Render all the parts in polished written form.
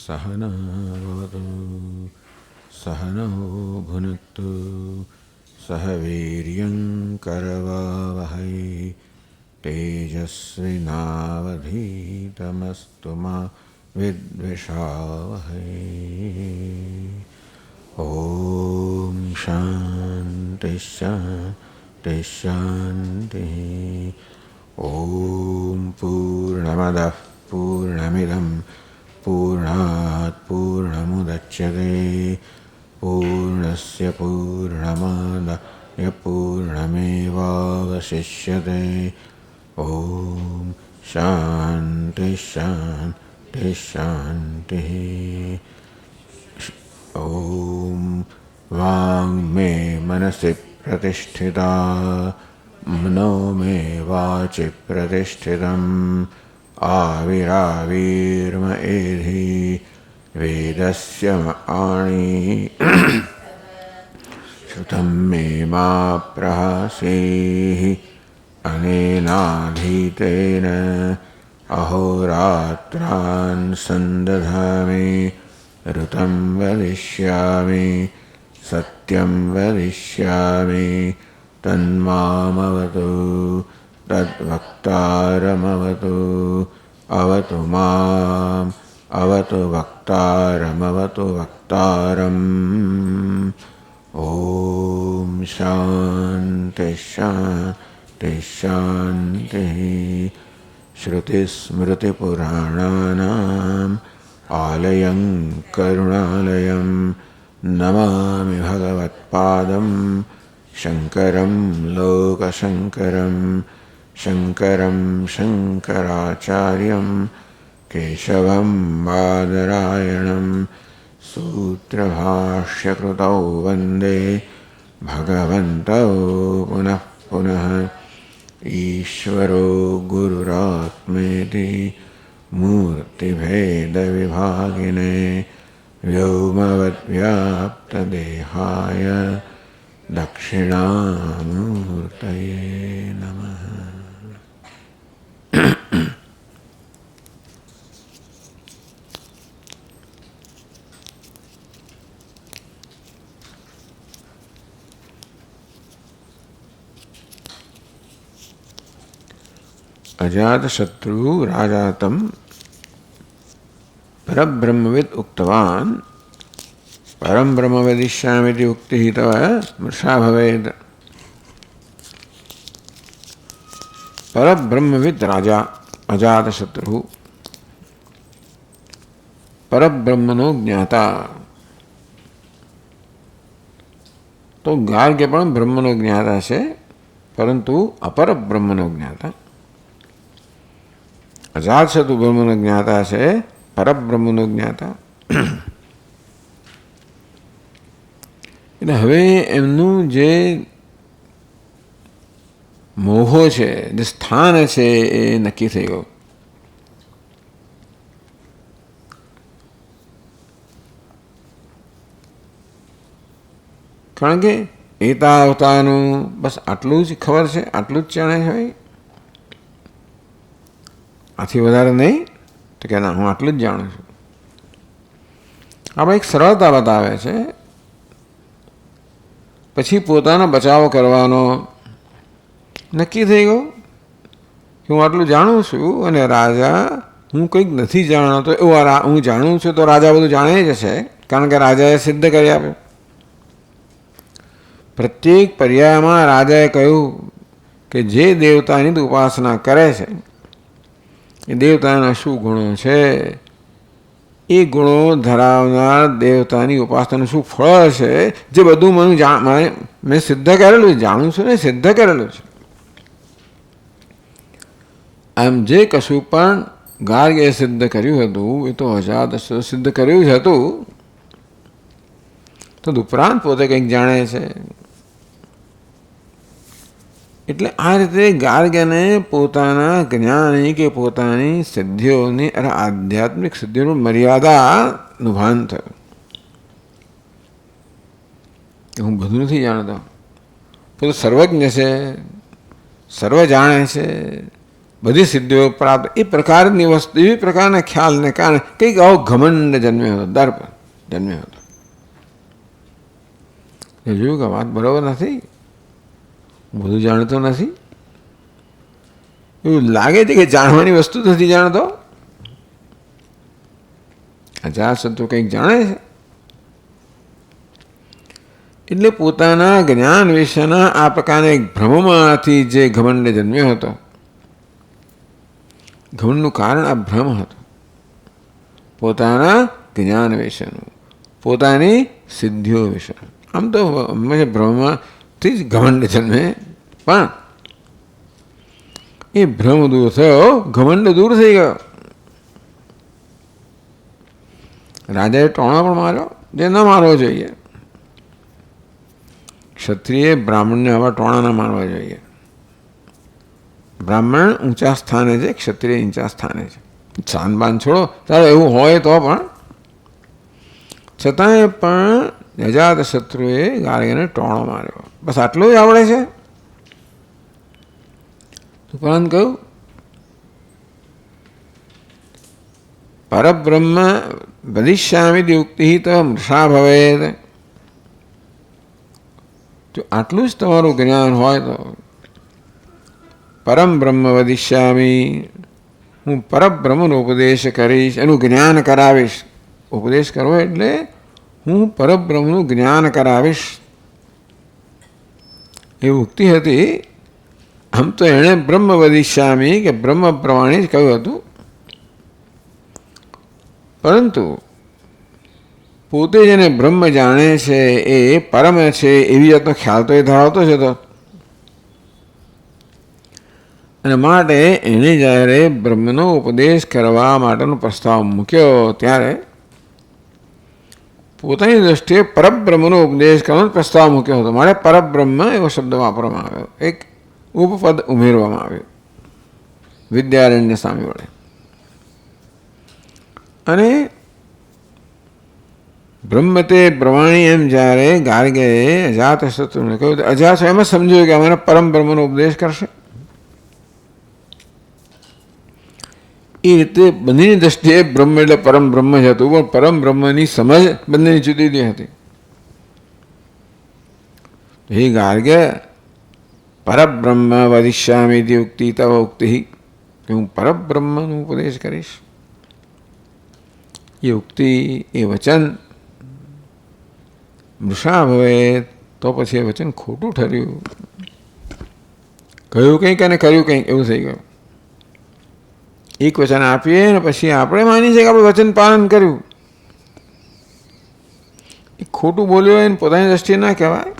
सहना भवतु सहनौ भुनक्तु सह वीर्यं करवावहै तेजस्विनावधीतमस्तु मा विद्विषावहै। ॐ शान्ति शान्ति शान्तिः। ॐ पूर्णमदः पूर्णमिदं पूर्णात् पूर्णमुदच्यते पूर्णस्य पूर्णमादाय पूर्णमेवावशिष्यते। ॐ शान्ति शान्ति शान्तिः। ॐ वाङ्मे मनसि प्रतिष्ठिता मनो मे वाचि प्रतिष्ठितम् आविराविर्म एधि वेदस्य आणी श्रुतं मे मा प्रहासीः अनेनाधीतेन अहोरात्रान् सन्दधामि ऋतं वदिष्यामि सत्यं वदिष्यामि तन्मामवतु तद्वक्तारमवतु अवतु माम् अवतु वक्तारमवतु वक्तारम्। ॐ शान्ति शान्ति शान्तिः। श्रुतिस्मृतिपुराणानाम् आलयं करुणालयं नमामि भगवत्पादं शङ्करं लोकशङ्करं शङ्करं शङ्कराचार्यं केशवं बादरायणं सूत्रभाष्यकृतौ वन्दे भगवन्तौ पुनः पुनः। ईश्वरो गुरुरात्मेति मूर्तिभेदविभागिने व्योमवद्व्याप्तदेहाय दक्षिणामूर्तये नमः। अजातशत्रु राजातं परब्रह्मविद् उक्तवान् परं ब्रह्म वदिष्यामीति उक्तिः तव मृषा भवेत्। परब्रह्मविद् राजा अजातशत्रु परब्रह्मनो ज्ञाता। तो गार्ग्य पण ब्रह्मनो ज्ञाता છે પરંતુ અપર બ્રહ્મનો જ્ઞાતા। અજાતશત્રુ બ્રહ્મનો જ્ઞાતા છે પરબ્રહ્મનો જ્ઞાતા। એટલે હવે એમનું જે મોહો છે જે સ્થાન છે એ નક્કી થઈ ગયું। કારણ કે એતા અવતારનું બસ આટલું જ ખબર છે, આટલું જ જાણે હોય, આથી વધારે નહીં। તો કે ના, હું આટલું જ જાણું છું। આપણે એક સરળતા બતાવે છે, પછી પોતાનો બચાવ કરવાનો નક્કી થઈ ગયું કે હું આટલું જાણું છું અને રાજા હું કંઈક નથી જાણતો એવું હું જાણું છું તો રાજા બધું જાણી જ હશે, કારણ કે રાજાએ સિદ્ધ કરી આપ્યું। પ્રત્યેક પર્યાયમાં રાજાએ કહ્યું કે જે દેવતાની ઉપાસના કરે છે એ દેવતાના શું ગુણો છે, એ ગુણો ધરાવનાર દેવતાની ઉપાસનાનું શું ફળ છે, જે બધું મેં સિદ્ધ કરેલું છે, જાણું છું ને સિદ્ધ કરેલું છે। આમ જે કશું પણ ગાર્ગ્યે સિદ્ધ કર્યું હતું એ તો અજાતશત્રુએ સિદ્ધ કર્યું જ હતું, તદુપરાંત પોતે કંઈક જાણે છે। એટલે આ રીતે ગાર્ગ્યને પોતાના જ્ઞાની કે પોતાની સિદ્ધિઓની અને આધ્યાત્મિક સિદ્ધિઓની મર્યાદાનું ભાન થયું કે હું બધું નથી જાણતો, પોતે સર્વજ્ઞ છે, સર્વ જાણે છે, બધી સિદ્ધિઓ પ્રાપ્ત, એ પ્રકારની વસ્તુ, એવી પ્રકારના ખ્યાલને કારણે કંઈક આવો ઘમંડ જન્મ્યો હતો, દર્પ જન્મ્યો હતો. એ જોયું કે વાત બરાબર નથી, બધું જાણતો નથી. એવું લાગે છે કે જાણવાની વસ્તુ નથી જાણતો. અજાતશત્રુ કંઈક જાણે છે. એટલે પોતાના જ્ઞાન વિશેના આ પ્રકારના એક ભ્રમમાંથી જે ઘમંડ જન્મ્યો હતો, ઘમંડનું કારણ આ ભ્રમ હતો. પોતાના જ્ઞાન વિશેનું, પોતાની સિદ્ધિઓ વિશેનું. આમ તો હંમેશા ભ્રમમાંથી જ ઘમંડ જન્મે, પણ એ ભ્રમ દૂર થયો, ઘમંડ દૂર થઈ ગયો. રાજાએ ટોણો પણ માર્યો, જે ન મારવો જોઈએ. ક્ષત્રિય બ્રાહ્મણને આવા ટોણા ન મારવા જોઈએ. બ્રાહ્મણ ઊંચા સ્થાને છે, ક્ષત્રિય નીચા સ્થાને છે. સાનબાન છોડો, ચાલો એવું હોય તો પણ, છતાંય પણ અજાતશત્રુએ ગાર્ગ્યને ટોણો માર્યો. બસ આટલું જ આવડે છે. ઉપરાંત કહ્યું પરબ્રહ્મ વદિષ્યામિ યુક્તિ તો મૃષા ભવેદ. જો આટલું જ તમારું જ્ઞાન હોય તો પરમ બ્રહ્મ વદિષ્યામિ, હું પરબ્રહ્મનો ઉપદેશ કરીશ, એનું જ્ઞાન કરાવીશ. ઉપદેશ કરવો એટલે હું પરબ્રહ્મનું જ્ઞાન કરાવીશ. એ ઉક્તિ હતી. આમ તો એણે બ્રહ્મ વદિષ્યામિ કે બ્રહ્મ પ્રમાણે જ કહ્યું હતું, પરંતુ પોતે જેને બ્રહ્મ જાણે છે એ પરમ છે એવી જાતનો ખ્યાલ તો એ ધરાવતો જ હતો. અને માટે એણે જ્યારે બ્રહ્મનો ઉપદેશ કરવા માટેનો પ્રસ્તાવ મૂક્યો ત્યારે પોતાની દ્રષ્ટિએ પરબ્રહ્મનો ઉપદેશ કરવાનો પ્રસ્તાવ મૂક્યો હતો. મારે પરબ્રહ્મ એવો શબ્દ વાપરવામાં આવ્યો, એક ઉપપદ ઉમેરવામાં આવ્યું વિદ્યારણ્ય સામે વડે. અને બ્રહ્મતે બ્રવાણી એમ જ્યારે ગાર્ગ્યએ અજાતશત્રુને કહ્યું, અજાત એમ જ સમજ્યું કે અમારે પરમ બ્રહ્મનો ઉપદેશ કરશે. એ રીતે બંનેની દ્રષ્ટિએ બ્રહ્મ એટલે પરમ બ્રહ્મ જ હતું, પણ પરમ બ્રહ્મની સમજ બંનેની જુદી જુદી હતી. હે ગાર્ગ્ય, પરબ્રહ્મ વદિષ્યામિ ઉક્તિ તવ ઉક્તિ, કે હું પરબ્રહ્મનો ઉપદેશ કરીશ. એ ઉક્તિ, એ વચન મૃષા ભવે, તો પછી એ વચન ખોટું ઠર્યું. કહ્યું કંઈક અને કર્યું કંઈક એવું થઈ ગયું. એક વચન આપીએ ને પછી આપણે માની છે કે આપણે વચન પાલન કર્યું. એ ખોટું બોલ્યો એને પોતાની દ્રષ્ટિએ ના કહેવાય.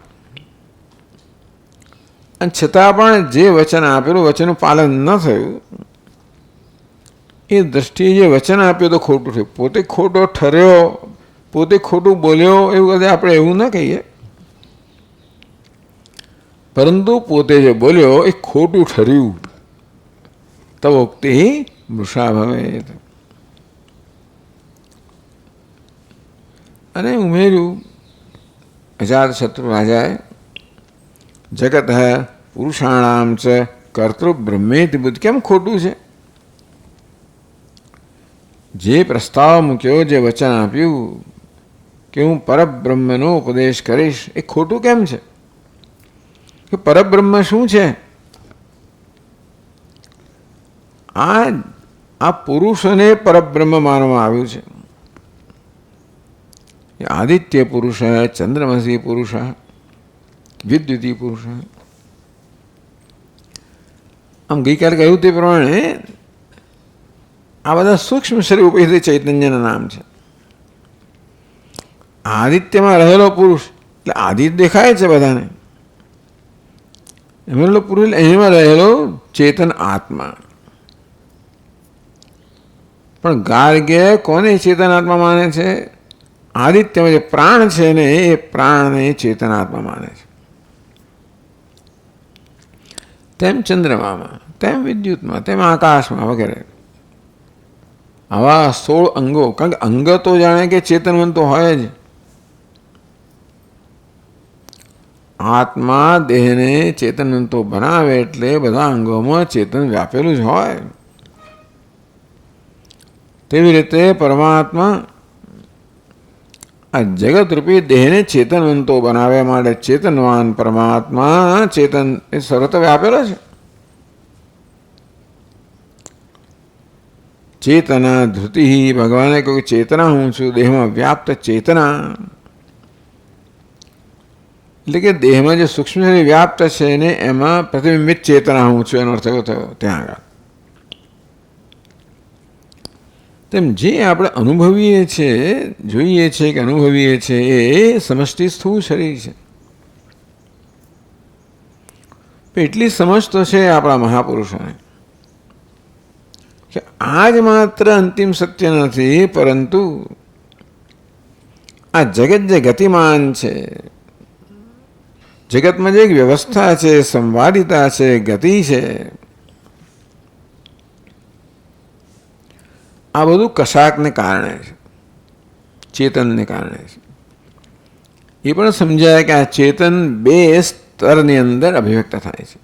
અને છતાં પણ જે વચન આપેલું વચનનું પાલન ન થયું, એ દ્રષ્ટિએ જે વચન આપ્યું તો ખોટું થયું. પોતે ખોટો ઠર્યો, પોતે ખોટું બોલ્યો એવું કદાચ આપણે એવું ના કહીએ, પરંતુ પોતે જે બોલ્યો એ ખોટું ઠર્યું. તો ઉક્તિ મૃષા ભવે. અને ઉમેર્યું અજાતશત્રુ રાજાએ, જગત પુરુષાણામ ચ કર્તૃ બ્રહ્મેતિ બુદ્ધ. કેમ ખોટું છે? જે પ્રસ્તાવ મૂક્યો, જે વચન આપ્યું કે હું પરબ્રહ્મનો ઉપદેશ કરીશ, એ ખોટું કેમ છે? કે પરબ્રહ્મ શું છે? આ પુરુષોને પરબ્રહ્મ માનવામાં આવ્યું છે. આદિત્ય પુરુષ, ચંદ્રમસી પુરુષ, વિદ્યુતી પુરુષ. આમ ગઈકાલે કહ્યું તે પ્રમાણે આ બધા સૂક્ષ્મ શરીર ઉપેક્ષિત ચૈતન્યના નામ છે. આદિત્યમાં રહેલો પુરુષ એટલે આદિત્ય દેખાય છે બધાને. એમાં રહેલો પુરુષ એટલે એમાં રહેલો ચેતન આત્મા. પણ ગાર્ગ્ય કોને ચેતન આત્મા માને છે? આદિત્યમાં જે પ્રાણ છે ને એ પ્રાણને ચેતન આત્મા માને છે. તેમ ચંદ્રમામાં, તેમ વિદ્યુતમાં, તેમ આકાશમાં વગેરે આવા 16 અંગો. કારણ કે અંગ તો જાણે કે ચેતનવંતો હોય જ, આત્મા દેહને ચેતનવંતો બનાવે એટલે બધા અંગોમાં ચેતન વ્યાપેલું જ હોય. તેવી રીતે પરમાત્મા આ જગતરૂપી દેહને ચેતનવંતો બનાવવા માટે ચેતનવાન પરમાત્મા ચેતન એ સર્વત્ર વ્યાપેલો છે. ચેતના ધૃતિ, ભગવાને કહ્યું ચેતના હું છું, દેહમાં વ્યાપ્ત ચેતના. એટલે કે દેહમાં જે સૂક્ષ્મ વ્યાપ્ત છે ને એમાં પ્રતિબિંબિત ચેતના હું છું એનો અર્થ થયો ત્યાં આગળ. તેમ જે આપણે અનુભવીએ છીએ, જોઈએ છીએ કે અનુભવીએ છીએ એ સમષ્ટિ સ્થૂળ શરીર છે. એટલી સમજ તો છે આપણા મહાપુરુષોને કે આ જ માત્ર અંતિમ સત્ય નથી, પરંતુ આ જગત જે ગતિમાન છે, જગતમાં જે એક વ્યવસ્થા છે, સંવાદિતા છે, ગતિ છે, આ બધું કશાકને કારણે છે, ચેતનને કારણે છે. એ પણ સમજાય કે આ ચેતન બે સ્તરની અંદર અભિવ્યક્ત થાય છે.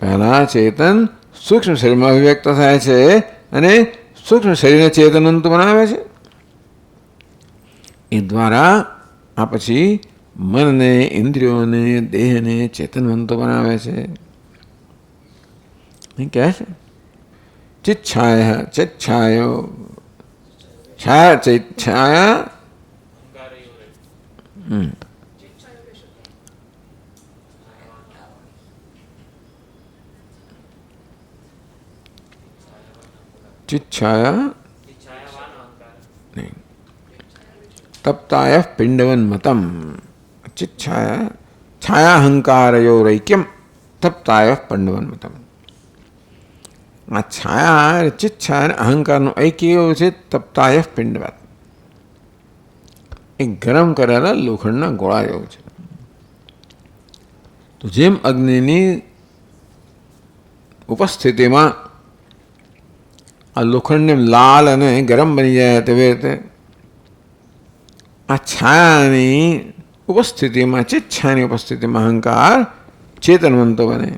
પહેલા ચેતન સૂક્ષ્મ શરીરમાં અભિવ્યક્ત થાય છે અને સૂક્ષ્મ શરીરને ચેતનવંત બનાવે છે. એ દ્વારા આ પછી મનને, ઇન્દ્રિયોને, દેહને ચેતનવંતો બનાવે છે. એ કહે છે ચિચ્છાય ચિચ્છાયો છાયા ચિચ્છાયા ચિચ્છાયા નહીં તપ્તાય પિંડવન મતમ ચિચ્છાયા છાયાહંકારયોરૈક્યમ તપ્તાય પિંડવન મતમ. આ છાયા ચિચ્છા અને અહંકારનું ઐક્ય એવું છે તપ્તાય પિંડવત. એ ગરમ કરેલા લોખંડના ગોળા જેવું છે. તો જેમ અગ્નિની ઉપસ્થિતિમાં આ લોખંડને લાલ અને ગરમ બની જાય તેવી રીતે આ છાયાની ઉપસ્થિતિમાં, ચિચ્છાની ઉપસ્થિતિમાં અહંકાર ચેતનવંતો બને.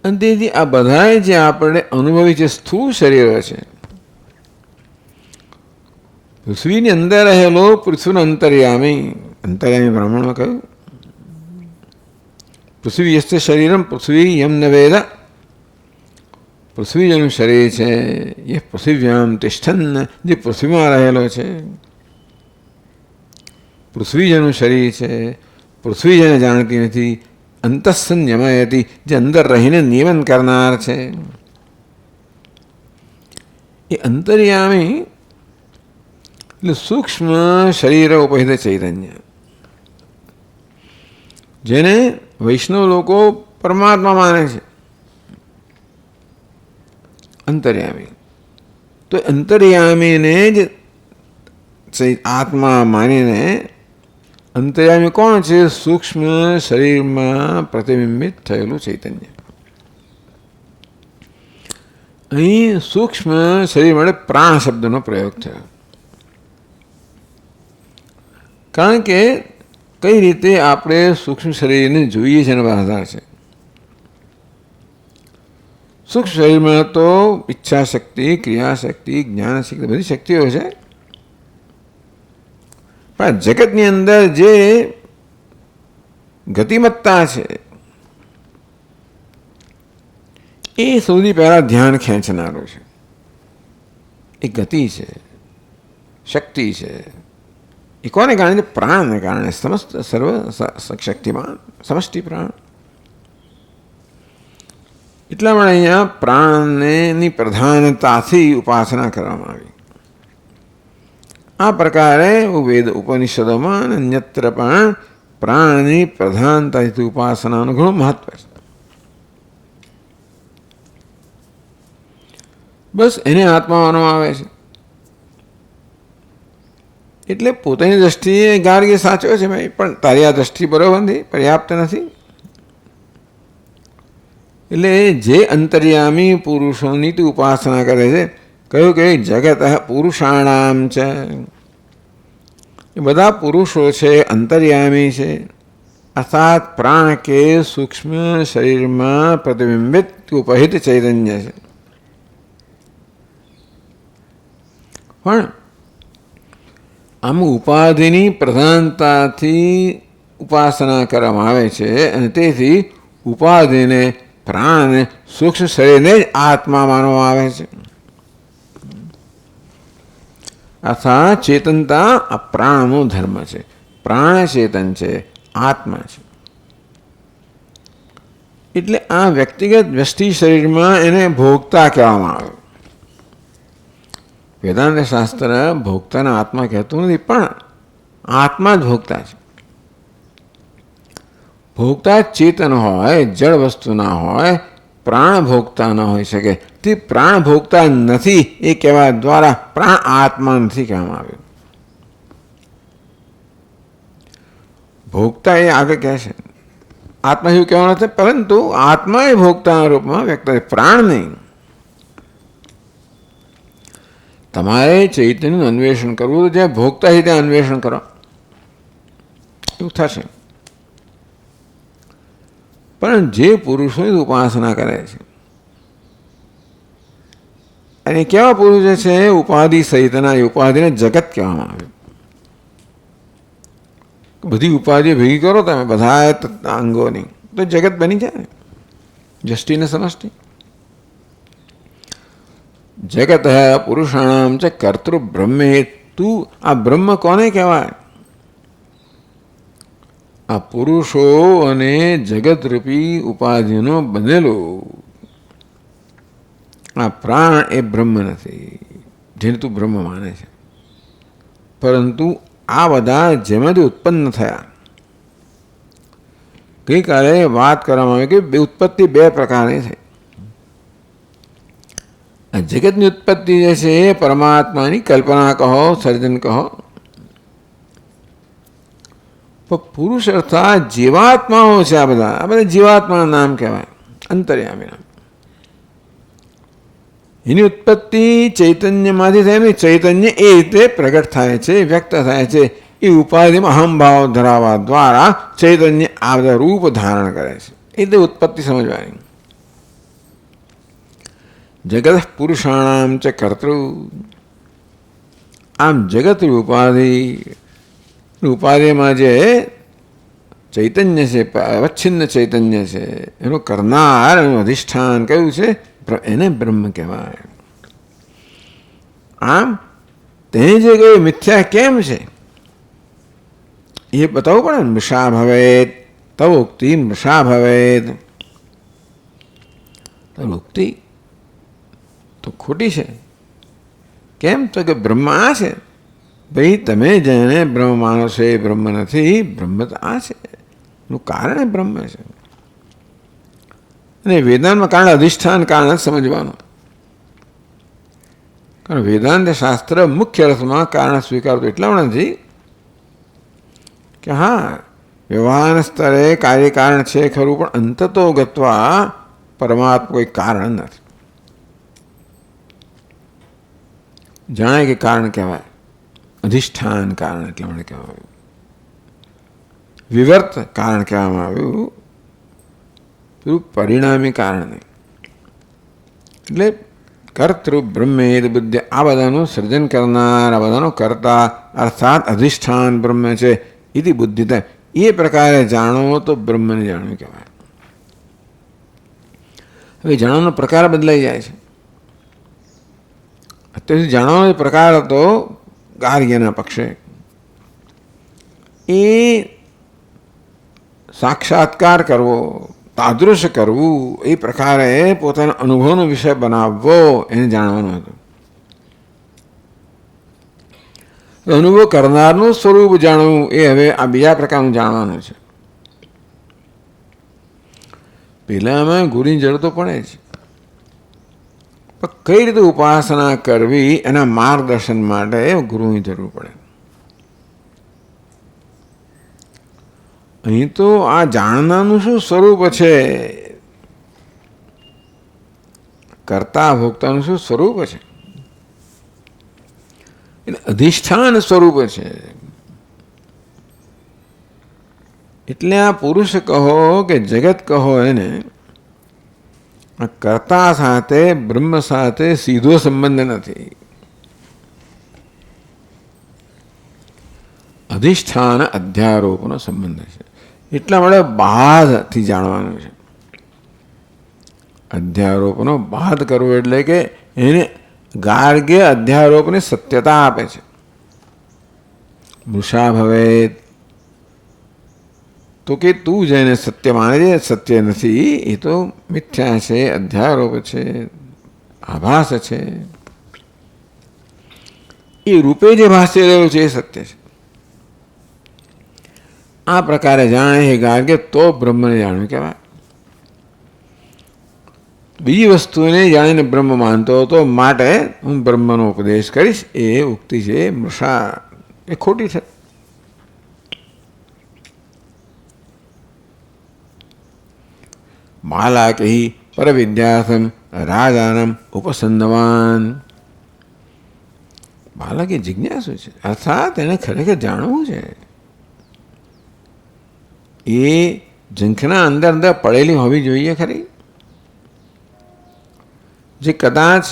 અને તેથી આ બધાએ જે આપણે અનુભવી છે સ્થૂળ શરીરો છે, પૃથ્વીની અંદર રહેલો પૃથ્વીનો અંતર્યામી બ્રાહ્મણમાં કહ્યું પૃથ્વી યસ્તે શરીરમ પૃથ્વી યમ ન વેદ. પૃથ્વી જેનું શરીર છે એ પૃથ્વ્યામ તિષ્ઠન, જે પૃથ્વીમાં રહેલો છે. પૃથ્વી જેનું શરીર છે, પૃથ્વી જેને જાણતી નથી. અંતસ્સન યમયતી, જે અંદર રહીને નિયમન કરનાર છે. એ અંતર્યામી એટલે સૂક્ષ્મ શરીર ઉપહિત ચૈતન્ય, જેને વૈષ્ણવ લોકો પરમાત્મા માને છે. અંતર્યામી તો અંતર્યામીને જ આત્મા માનીને, અંતર્યામી કોણ છે? સૂક્ષ્મ શરીરમાં પ્રતિબિંબિત થયેલું ચૈતન્ય. અહીં સૂક્ષ્મ શરીર માટે પ્રાણ શબ્દનો પ્રયોગ થયો. કારણ કે કઈ રીતે આપણે સૂક્ષ્મ શરીરને જોઈએ છે એનો આધાર છે. સૂક્ષ્મ શરીરમાં તો ઈચ્છા શક્તિ, ક્રિયાશક્તિ, જ્ઞાન શક્તિ, બધી શક્તિઓ છે. પણ જગતની અંદર જે ગતિમત્તા છે એ સૌથી પહેલાં ધ્યાન ખેંચનારું છે. એ ગતિ છે, શક્તિ છે. એ કોને કારણે? પ્રાણને કારણે. સમસ્ત સર્વ શક્તિમાન સમષ્ટિ પ્રાણ. એટલા માટે અહીંયા પ્રાણની પ્રધાનતાથી ઉપાસના કરવામાં આવી. આ પ્રકારે વેદ ઉપનિષદોમાં અને અન્યત્ર પણ પ્રાણની પ્રધાનતાથી ઉપાસનાનું ઘણું મહત્વ છે. બસ એને આત્મા માનવામાં આવે છે. એટલે પોતાની દ્રષ્ટિએ ગાર્ગે સાચો છે ભાઈ, પણ તારી આ દ્રષ્ટિ બરોબર નથી, પર્યાપ્ત નથી. એટલે જે અંતર્યામી પુરુષોની તું ઉપાસના કરે છે, કહ્યું કે જગત પુરુષાણામ છે. એ બધા પુરુષો છે અંતર્યામી છે, અર્થાત પ્રાણ કે સૂક્ષ્મ શરીરમાં પ્રતિબિંબિત ઉપહિત ચૈતન્ય છે. પણ આમ ઉપાધિની પ્રધાનતાથી ઉપાસના કરવામાં આવે છે અને તેથી ઉપાધિને પ્રાણને સૂક્ષ્મ શરીરને જ આત્મા માનવામાં આવે છે. અર્થાત ચેતનતા આ પ્રાણનો ધર્મ છે. પ્રાણ ચેતન છે, આત્મા છે. એટલે આ વ્યક્તિગત વ્યષ્ટિ શરીરમાં એને ભોગતા કહેવામાં આવે. વેદાંત શાસ્ત્ર ભોગતાને આત્મા કહેતું નથી, પણ આત્મા જ ભોગતા છે. ભોગતા ચેતન હોય, જળ વસ્તુ ના હોય, પ્રાણ ભોગતા ન હોઈ શકે. તે પ્રાણ ભોગતા નથી એ કહેવા દ્વારા પ્રાણ આત્મા નથી કહેવામાં આવ્યું. ભોગતા એ આગળ કહે છે, આત્મા એવું કહેવાનું નથી, પરંતુ આત્મા એ ભોગતાના રૂપમાં વ્યક્ત થાય, પ્રાણ નહીં. તમારે ચૈતન્યનું અન્વેષણ કરવું તો જ્યાં ભોગતા છે ત્યાં અન્વેષણ કરો, એવું થશે. પણ જે પુરુષોની ઉપાસના કરે છે, અને કેવા પુરુષ છે, ઉપાધિ સહિતના, એ ઉપાધિને જગત કહેવામાં આવે. બધી ઉપાધિ ભેગી કરો તમે બધા અંગોની, તો જગત બની જાય ને, જષ્ટિને સમષ્ટિ. જગત પુરુષાણામ છે કર્તૃ બ્રહ્મે. તું આ બ્રહ્મ કોને કહેવાય? આ પુરુષો અને જગતરૂપી ઉપાધિનો બનેલો આ પ્રાણ એ બ્રહ્મ નથી, જેને તું બ્રહ્મ માને છે. પરંતુ આ બધા જેમાંથી ઉત્પન્ન થયા. ગઈકાલે વાત કરવામાં આવી કે ઉત્પત્તિ બે પ્રકારની થઈ. આ જગતની ઉત્પત્તિ જે છે એ પરમાત્માની કલ્પના કહો, સર્જન કહો. પણ પુરુષ અર્થાત જીવાત્માઓ છે. આ બધા જીવાત્માના નામ કહેવાય, અંતર્યામી નામ. એની ઉત્પત્તિ ચૈતન્યમાંથી થાય ને, ચૈતન્ય એ રીતે પ્રગટ થાય છે, વ્યક્ત થાય છે. એ ઉપાધિમાં અહમભાવ ધરાવવા દ્વારા ચૈતન્ય આ બધા રૂપ ધારણ કરે છે. એ રીતે ઉત્પત્તિ સમજવાની. જગત પુરુષાણામ ચ કર્તૃ. આમ જગત ઉપાધિમાં જે ચૈતન્ય છે, અવચ્છિન્ન ચૈતન્ય છે, એનું કરનાર, એનું અધિષ્ઠાન કયું છે, એને બ્રહ્મ કહેવાય. આમ તેને જે કહ્યું મિથ્યા કેમ છે એ બતાવવું પડે ને. મૃષા ભવેત તવોક્તિ મૃષા ભવેત. તવોક્તિ તો ખોટી છે. કેમ? તો કે બ્રહ્મ આ છે. ભાઈ તમે જેને બ્રહ્મ માનો છો એ બ્રહ્મ નથી, બ્રહ્મ તો આ છે. એનું કારણ એ બ્રહ્મ છે. અને વેદાંતમાં કારણ અધિષ્ઠાન કારણ સમજવાનું. કારણ વેદાંત શાસ્ત્ર મુખ્ય અર્થમાં કારણ સ્વીકારતું એટલા નથી કે હા વ્યવહાર સ્તરે કાર્યકારણ છે ખરું, પણ અંતતો ગત્વા પરમાત્મા કોઈ કારણ નથી. જાણે કે કારણ કહેવાય, અધિષ્ઠાન કારણ એટલે મને કહેવામાં આવ્યું. વિવર્ત કારણ કહેવામાં આવ્યું, પરિણામી કારણ નહીં. એટલે કર્તૃ બ્રહ્મેદ બુદ્ધિ, આ બધાનું સર્જન કરનાર, આ બધાનો કર્તા અર્થાત અધિષ્ઠાન બ્રહ્મ છે. એથી બુદ્ધિ થાય. એ પ્રકારે જાણો તો બ્રહ્મને જાણવું કહેવાય. હવે જાણવાનો પ્રકાર બદલાઈ જાય છે. અત્યાર સુધી જાણવાનો પ્રકાર હતો ગાર્ગ્યના પક્ષે. એ સાક્ષાત્કાર કરવો, તાદૃશ કરવું, એ પ્રકારે પોતાના અનુભવનો વિષય બનાવવો, એને જાણવાનું હતું. અનુભવ કરનારનું સ્વરૂપ જાણવું એ હવે આ બીજા પ્રકારનું જાણવાનું છે. પહેલામાં ગુરુની જરૂર તો પડે જ, પણ કઈ રીતે ઉપાસના કરવી એના માર્ગદર્શન માટે ગુરુની જરૂર પડે. અહીં તો આ જાણનારનું શું સ્વરૂપ છે, કરતા ભોગતાનું શું સ્વરૂપ છે, એટલે અધિષ્ઠાન સ્વરૂપ છે. એટલે આ પુરુષ કહો કે જગત કહો, એને કર્તા સાથે બ્રહ્મ સાથે સીધો સંબંધ નથી. અધિષ્ઠાન અધ્યારોપનો સંબંધ છે. એટલા માટે બાદથી જાણવાનું છે. અધ્યારોપનો બાદ કરવો એટલે કે એને ગાર્ગે અધ્યારોપને સત્યતા આપે છે. મૃષા ભવેત તો કે તું જેને સત્ય માને છે સત્ય નથી, એ તો મિથ્યા છે, અધ્યારોપ છે, આભાસ છે. એ રૂપે જે ભાષ્ય રહ્યું છે એ સત્ય છે. આ પ્રકારે જાણે હે ગાર્ગે તો બ્રહ્મને જાણ્યું કહેવાય. બીજી વસ્તુને જાણીને બ્રહ્મ માનતો હતો, માટે હું બ્રહ્મનો ઉપદેશ કરીશ, એ ઉક્તિ છે મૃષા, એ ખોટી છે. માલા કહી પરવિદ્યાર્થમ રાજાનમ ઉપસંદવાન. બાલક એ જિજ્ઞાસુ છે, અર્થાત એને ખરેખર જાણવું છે. એ ઝંખના અંદર અંદર પડેલી હોવી જોઈએ ખરી, જે કદાચ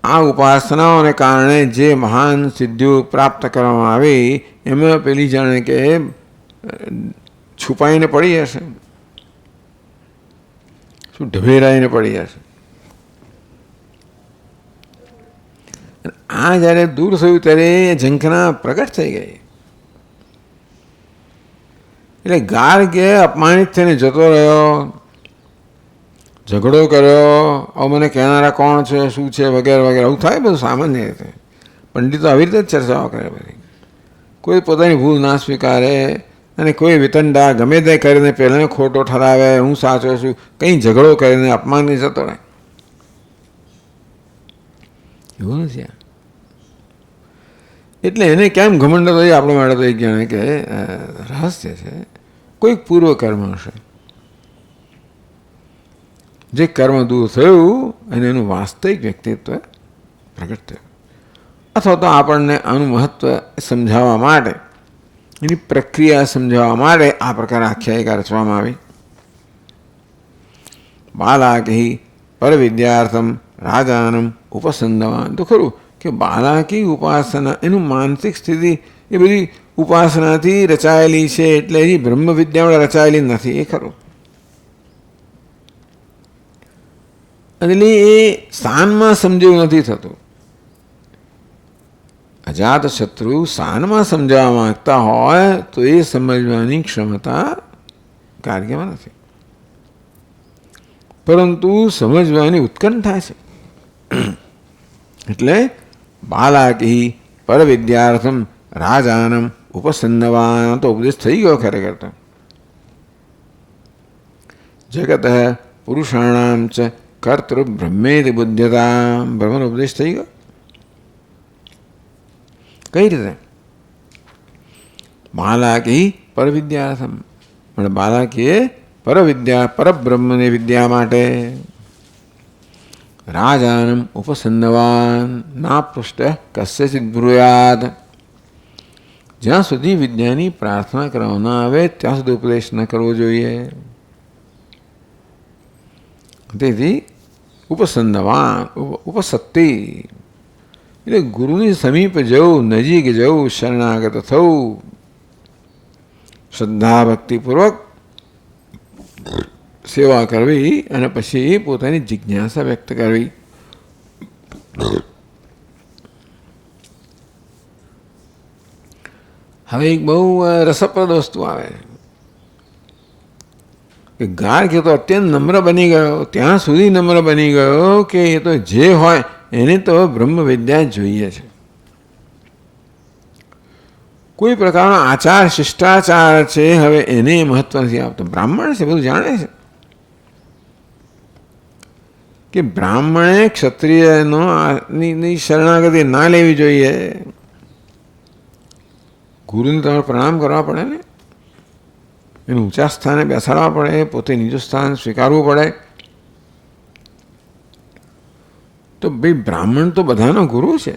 આ ઉપાસનાઓને કારણે જે મહાન સિદ્ધિઓ પ્રાપ્ત કરવામાં આવી એમાં પેલી જાણે કે છુપાઈને પડી હશે, શું ઢવેરાઈને પડી હશે. આ જ્યારે દૂર થયું ત્યારે ઝંખના પ્રગટ થઈ ગઈ. એટલે ગાર્ગે અપમાનિત થઈને જતો રહ્યો, ઝઘડો કર્યો, હવે મને કહેનારા કોણ છે, શું છે, વગેરે વગેરે. આવું થાય બધું સામાન્ય રીતે. પંડિતો આવી રીતે જ ચર્ચાઓ કરે બધી. કોઈ પોતાની ભૂલ ના સ્વીકારે અને કોઈ વિતંડા ગમે તે કરીને પહેલાં ખોટો ઠરાવે, હું સાચો છું, કંઈ ઝઘડો કરીને અપમાનથી જતો રહે. એવું નથી. એટલે એને કેમ ઘમંડ હતો એ આપણા માટે તો એક જાણે કે રહસ્ય છે. કોઈક પૂર્વ કર્મ હશે, જે કર્મ દૂર થયું અને એનું વાસ્તવિક વ્યક્તિત્વ પ્રગટ થયું, અથવા તો આપણને આનું મહત્ત્વ સમજાવવા માટે, એની પ્રક્રિયા સમજાવવા માટે આ પ્રકારે આખ્યાયિકા રચવામાં આવી. બાલાકી પરવિદ્યાર્થમ રાજાનમ ઉપસંદવાન. તો ખરું કે બાલાકી ઉપાસના, એનું માનસિક સ્થિતિ એ બધી ઉપાસનાથી રચાયેલી છે, એટલે એની બ્રહ્મ વિદ્યામાં રચાયેલી નથી, એ ખરું. એટલે એ સાનમાં સમજવું નથી થતું. અજાત શત્રુ સાનમાં સમજાવવા માંગતા હોય તો એ સમજવાની ક્ષમતા કાર્યમાં નથી, પરંતુ સમજવાની ઉત્કંઠા છે. એટલે બાલાકી પરવિદ્યાર્થમ રાજાનમ ઉપસંદવાન તો ઉપદેશ થઈ ગયો ખરેખર. તો જગત પુરુષાણામ ચ કર્તૃ બ્રહ્મેતિ બુદ્ધતા, બ્રહ્મનો ઉપદેશ થઈ ગયો. કઈ રીતે? બાલાકી પરવિદ્યાર્થમ, પણ બાલાકીએ પરવિદ્યા પરબ્રહ્મની વિદ્યા માટે રાજાનમ ઉપસંદવાન ના પૃષ્ઠ કસ્યચિત બ્રુયાદ, જ્યાં સુધી વિદ્યાની પ્રાર્થના કરવામાં ના આવે ત્યાં સુધી ઉપદેશ ન કરવો જોઈએ. તેથી ઉપસંદવાન ઉપસત્તિ એટલે ગુરુની સમીપ જવું, નજીક જવું, શરણાગત થવું, શ્રદ્ધા ભક્તિપૂર્વક સેવા કરવી અને પછી પોતાની જિજ્ઞાસા વ્યક્ત કરવી. હવે એક બહુ રસપ્રદ વસ્તુ આવે કે ગાર્ગ તો અત્યંત નમ્ર બની ગયો, ત્યાં સુધી નમ્ર બની ગયો કે એ તો જે હોય એને તો બ્રહ્મ વિદ્યા જોઈએ છે. કોઈ પ્રકારનો આચાર શિષ્ટાચાર છે હવે એને મહત્વ નથી આપતો. બ્રાહ્મણ છે, બધું જાણે છે કે બ્રાહ્મણે ક્ષત્રિયનો ની શરણાગતિ ના લેવી જોઈએ. ગુરુને તમારે પ્રણામ કરવા પડે ને, એને ઊંચા સ્થાને બેસાડવા પડે, પોતે નીચું સ્થાન સ્વીકારવું પડે. તો ભાઈ બ્રાહ્મણ તો બધાનો ગુરુ છે,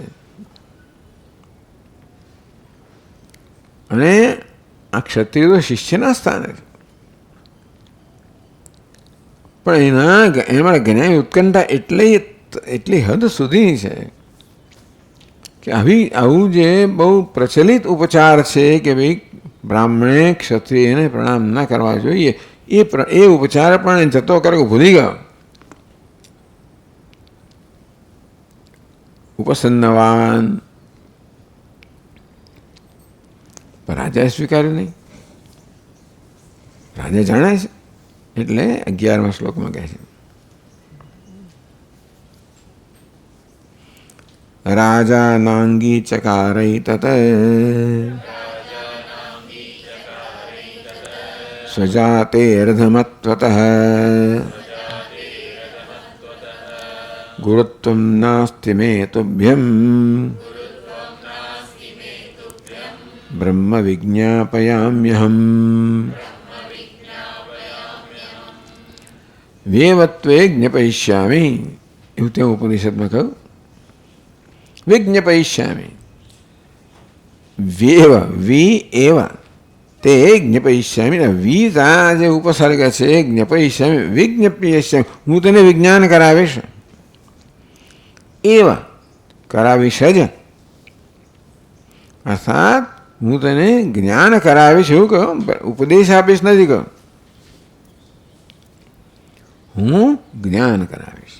અને આ ક્ષત્રિય તો શિષ્યના સ્થાને છે, પણ એમાં જ્ઞાન ઉત્કંઠા એટલી હદ સુધીની છે કે આવું જે બહુ પ્રચલિત ઉપચાર છે કે ભાઈ બ્રાહ્મણે ક્ષત્રિયને પ્રણામ ન કરવા જોઈએ, એ ઉપચાર પણ જતો કરે ભૂલી ગયો. ઉપસન્નવાન રાજાએ સ્વીકાર્યું નહીં. રાજા જાણે છે એટલે 11મા શ્લોકમાં કહે છે, રાજા નાંગી ચકારૈ તત સ્વજાતેર્ધમત્વતઃ ગુરુત્વં નાસ્તિ મે તુભ્યં બ્રહ્મ વિજ્ઞાપયામ્યહમ વેવત્વે જ્ઞાપયિષ્યામિ. એવું ત્યાં ઉપનિષદમાં કહ્યું, વિજ્ઞાપયિષ્યામિ. વેવ વી એવ તે જ્ઞાપયિષ્યામિ. વીતા જે ઉપસર્ગ છે જ્ઞાપયિષ્યામિ, વિજ્ઞાપયિષ્યામિ, હું તને વિજ્ઞાન કરાવીશ. એવ કરાવીશ જ, અર્થાત હું તને જ્ઞાન કરાવીશ એવું કહ્યું, ઉપદેશ આપીશ નથી કહ્યું. હું જ્ઞાન કરાવીશ,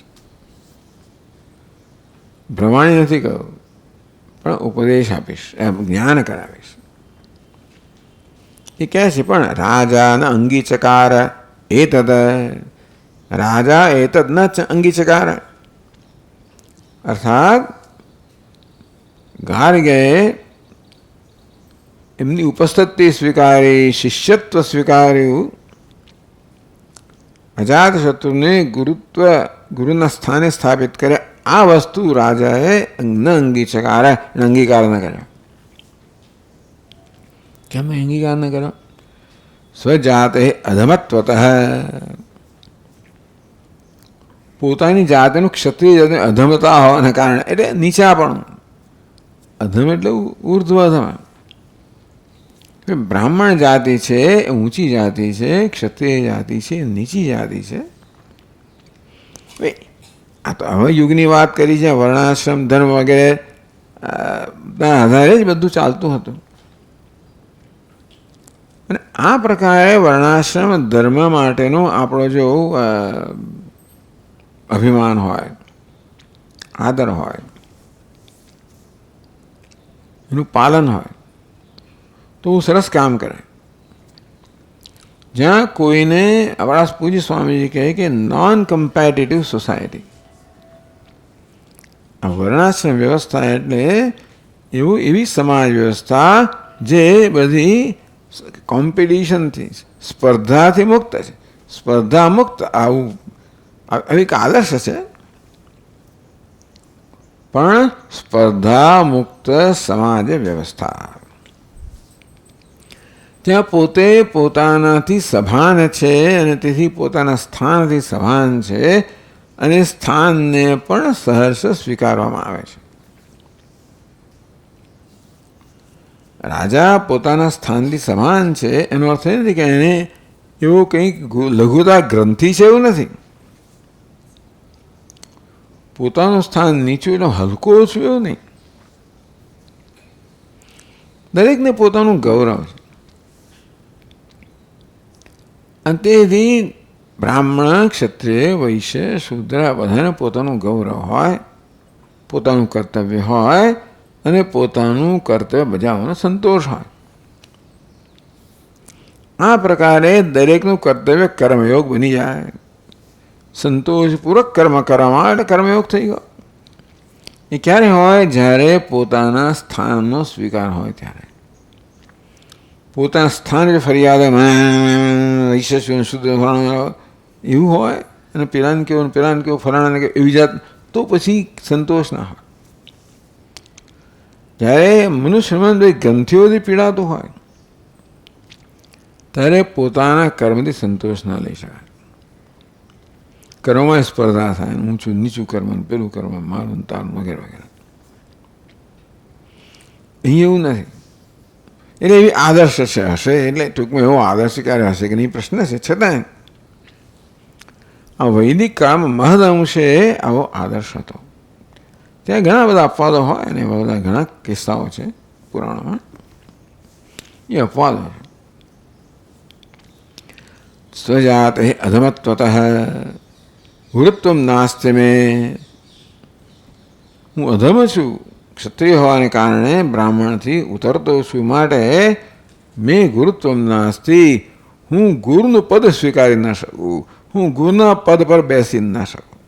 ભ્રમાણી નથી કહ્યું, પણ ઉપદેશ આપીશ, જ્ઞાન કરાવીશ. એ કહે છે પણ રાજાના અંગીચકાર એતદ, રાજા એતદ ન અંગીચકાર, અર્થાત ગાર્ગ્યએ એમની ઉપસ્થિતિ સ્વીકારી, શિષ્યત્વ સ્વીકાર્યું, અજાતશત્રુને ગુરુના સ્થાને સ્થાપિત કરે, આ વસ્તુ રાજાએ ન અંગીચકાર, અંગીકાર ન કર્યો. કેમ અંગીકાર ન કર્યો? સ્વજાતે અધમત્વતઃ, પોતાની જાતનું ક્ષત્રિય જાતની અધમતા હોવાના કારણે, એટલે નીચાપણું. અધમ એટલે ઉર્ધ્વ અધમ. બ્રાહ્મણ જાતિ છે એ ઊંચી જાતિ છે, ક્ષત્રિય જાતિ છે એ નીચી જાતિ છે. આ તો હવે યુગની વાત કરી છે, વર્ણાશ્રમ ધર્મ વગેરે આધારે જ બધું ચાલતું હતું. અને આ પ્રકારે વર્ણાશ્રમ ધર્મ માટેનો આપણો જો અભિમાન હોય, આદર હોય, એનું પાલન હોય તો સરસ કામ કરે. જ્યાં કોઈને, આપણા પૂજ્ય સ્વામીજી કહે કે નોન કમ્પેટિટિવ સોસાયટી, આ વર્ણાશ્રમ વ્યવસ્થા એટલે એવી સમાજ વ્યવસ્થા જે બધી કોમ્પિટિશનથી, સ્પર્ધાથી મુક્ત છે. સ્પર્ધા મુક્ત આવી આદર્શ છે, પણ સ્પર્ધા મુક્ત સમાજ વ્યવસ્થા. ત્યાં પોતે પોતાનાથી સભાન છે અને તેથી પોતાના સ્થાનથી સભાન છે, અને સ્થાનને પણ સહર્ષ સ્વીકારવામાં આવે છે. રાજા પોતાના સ્થાનથી સમાન છે એનો અર્થ એ નથી કે એને એવો કંઈક લઘુતા ગ્રંથિ છે એવું નથી. પોતાનું સ્થાન નીચું એટલે હલકો ઓછું એવું નહીં. દરેકને પોતાનું ગૌરવ છે. અને તેથી બ્રાહ્મણ, ક્ષત્રિય, વૈશ્ય, શૂદ્ર બધાને પોતાનું ગૌરવ હોય, પોતાનું કર્તવ્ય હોય અને પોતાનું કર્તવ્ય બજાવવાનો સંતોષ હોય. આ પ્રકારે દરેકનું કર્તવ્ય કર્મયોગ બની જાય. સંતોષપૂર્વક કર્મ કરવામાં એટલે કર્મયોગ થઈ ગયો. એ ક્યારે હોય? જ્યારે પોતાના સ્થાનનો સ્વીકાર હોય ત્યારે. પોતાના સ્થાન જે ફરિયાદ વૈશ્ય શુદ્ધ એવું હોય અને પેલાને કેવું ફલાણાને કેવું એવી જાત, તો પછી સંતોષ ના હોય. જ્યારે મનુષ્યમાં ગ્રંથિઓથી પીડાતું હોય ત્યારે પોતાના કર્મથી સંતોષ ના લઈ શકાય. કર્મમાં સ્પર્ધા થાય, ઊંચું નીચું કર્મ, પેલું કર્મ, મારું તારું વગેરે વગેરે. અહીં એવું નથી. એટલે એવી આદર્શ છે હશે, એટલે ટૂંકમાં એવો આદર્શ ક્યારે હશે કે નહીં પ્રશ્ન છે. છતાં આ વૈદિક કાળમાં મહદઅંશે આવો આદર્શ હતો. ત્યાં ઘણા બધા અપવાદો હોય અને એવા બધા ઘણા કિસ્સાઓ છે પુરાણોમાં, એ અપવાદો છે. સ્વજાત અધમત્વત વૃત્વમ નાસ્તિ મેં, હું અધમ છું ક્ષત્રિય હોવાને કારણે બ્રાહ્મણથી ઉતરતો છું, માટે મેં ગુરુત્વમ નાસ્તિ, હું ગુરુનું પદ સ્વીકારી ના શકું, હું ગુરુના પદ પર બેસી ના શકું.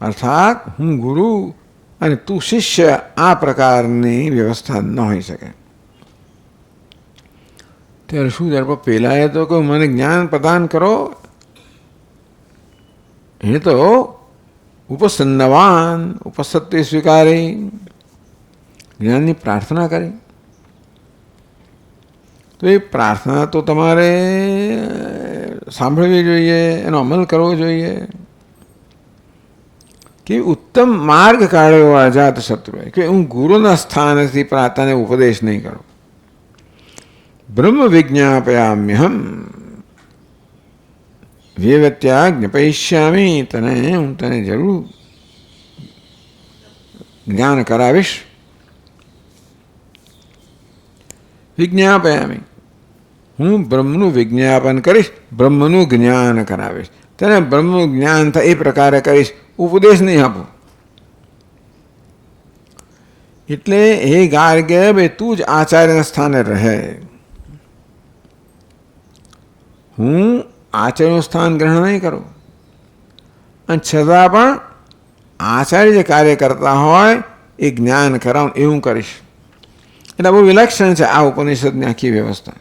અર્થાત હું ગુરુ અને તું શિષ્ય, આ પ્રકારની વ્યવસ્થા ન હોઈ શકે. ત્યારે શું ત્યારે પેલાએ તો કહ્યું મને જ્ઞાન પ્રદાન કરો, એ તો ઉપસન્નવાન ઉપસત્તિ સ્વીકારી જ્ઞાનની પ્રાર્થના કરી. તો એ પ્રાર્થના તો તમારે સાંભળવી જોઈએ, એનો અમલ કરવો જોઈએ. કે ઉત્તમ માર્ગ કાઢ્યો અજાત શત્રુએ કે હું ગુરુના સ્થાનેથી પ્રાર્થનાને ઉપદેશ નહીં કરું. બ્રહ્મ વિજ્ઞાપયામ્યહમ વ્યવત્યા જ્ઞાપયિષ્યામિ, હું તને જરૂર જ્ઞાન કરાવીશ. વિજ્ઞાપયામિ, હું બ્રહ્મનું વિજ્ઞાપન કરીશ, બ્રહ્મનું જ્ઞાન કરાવીશ. તને બ્રહ્મનું જ્ઞાન થાય એ પ્રકારે કરીશ, ઉપદેશ નહીં આપો. એટલે હે ગાર્ગ્ય, ભાઈ તું જ આચાર્યના સ્થાને રહે. હું આચાર્યનું સ્થાન ગ્રહણ નહીં કરું, અને છતાં પણ આચાર્ય જે કાર્ય કરતા હોય એ જ્ઞાન કરાવું એવું કરીશ. એટલે બહુ વિલક્ષણ છે આ ઉપનિષદની આખી વ્યવસ્થા.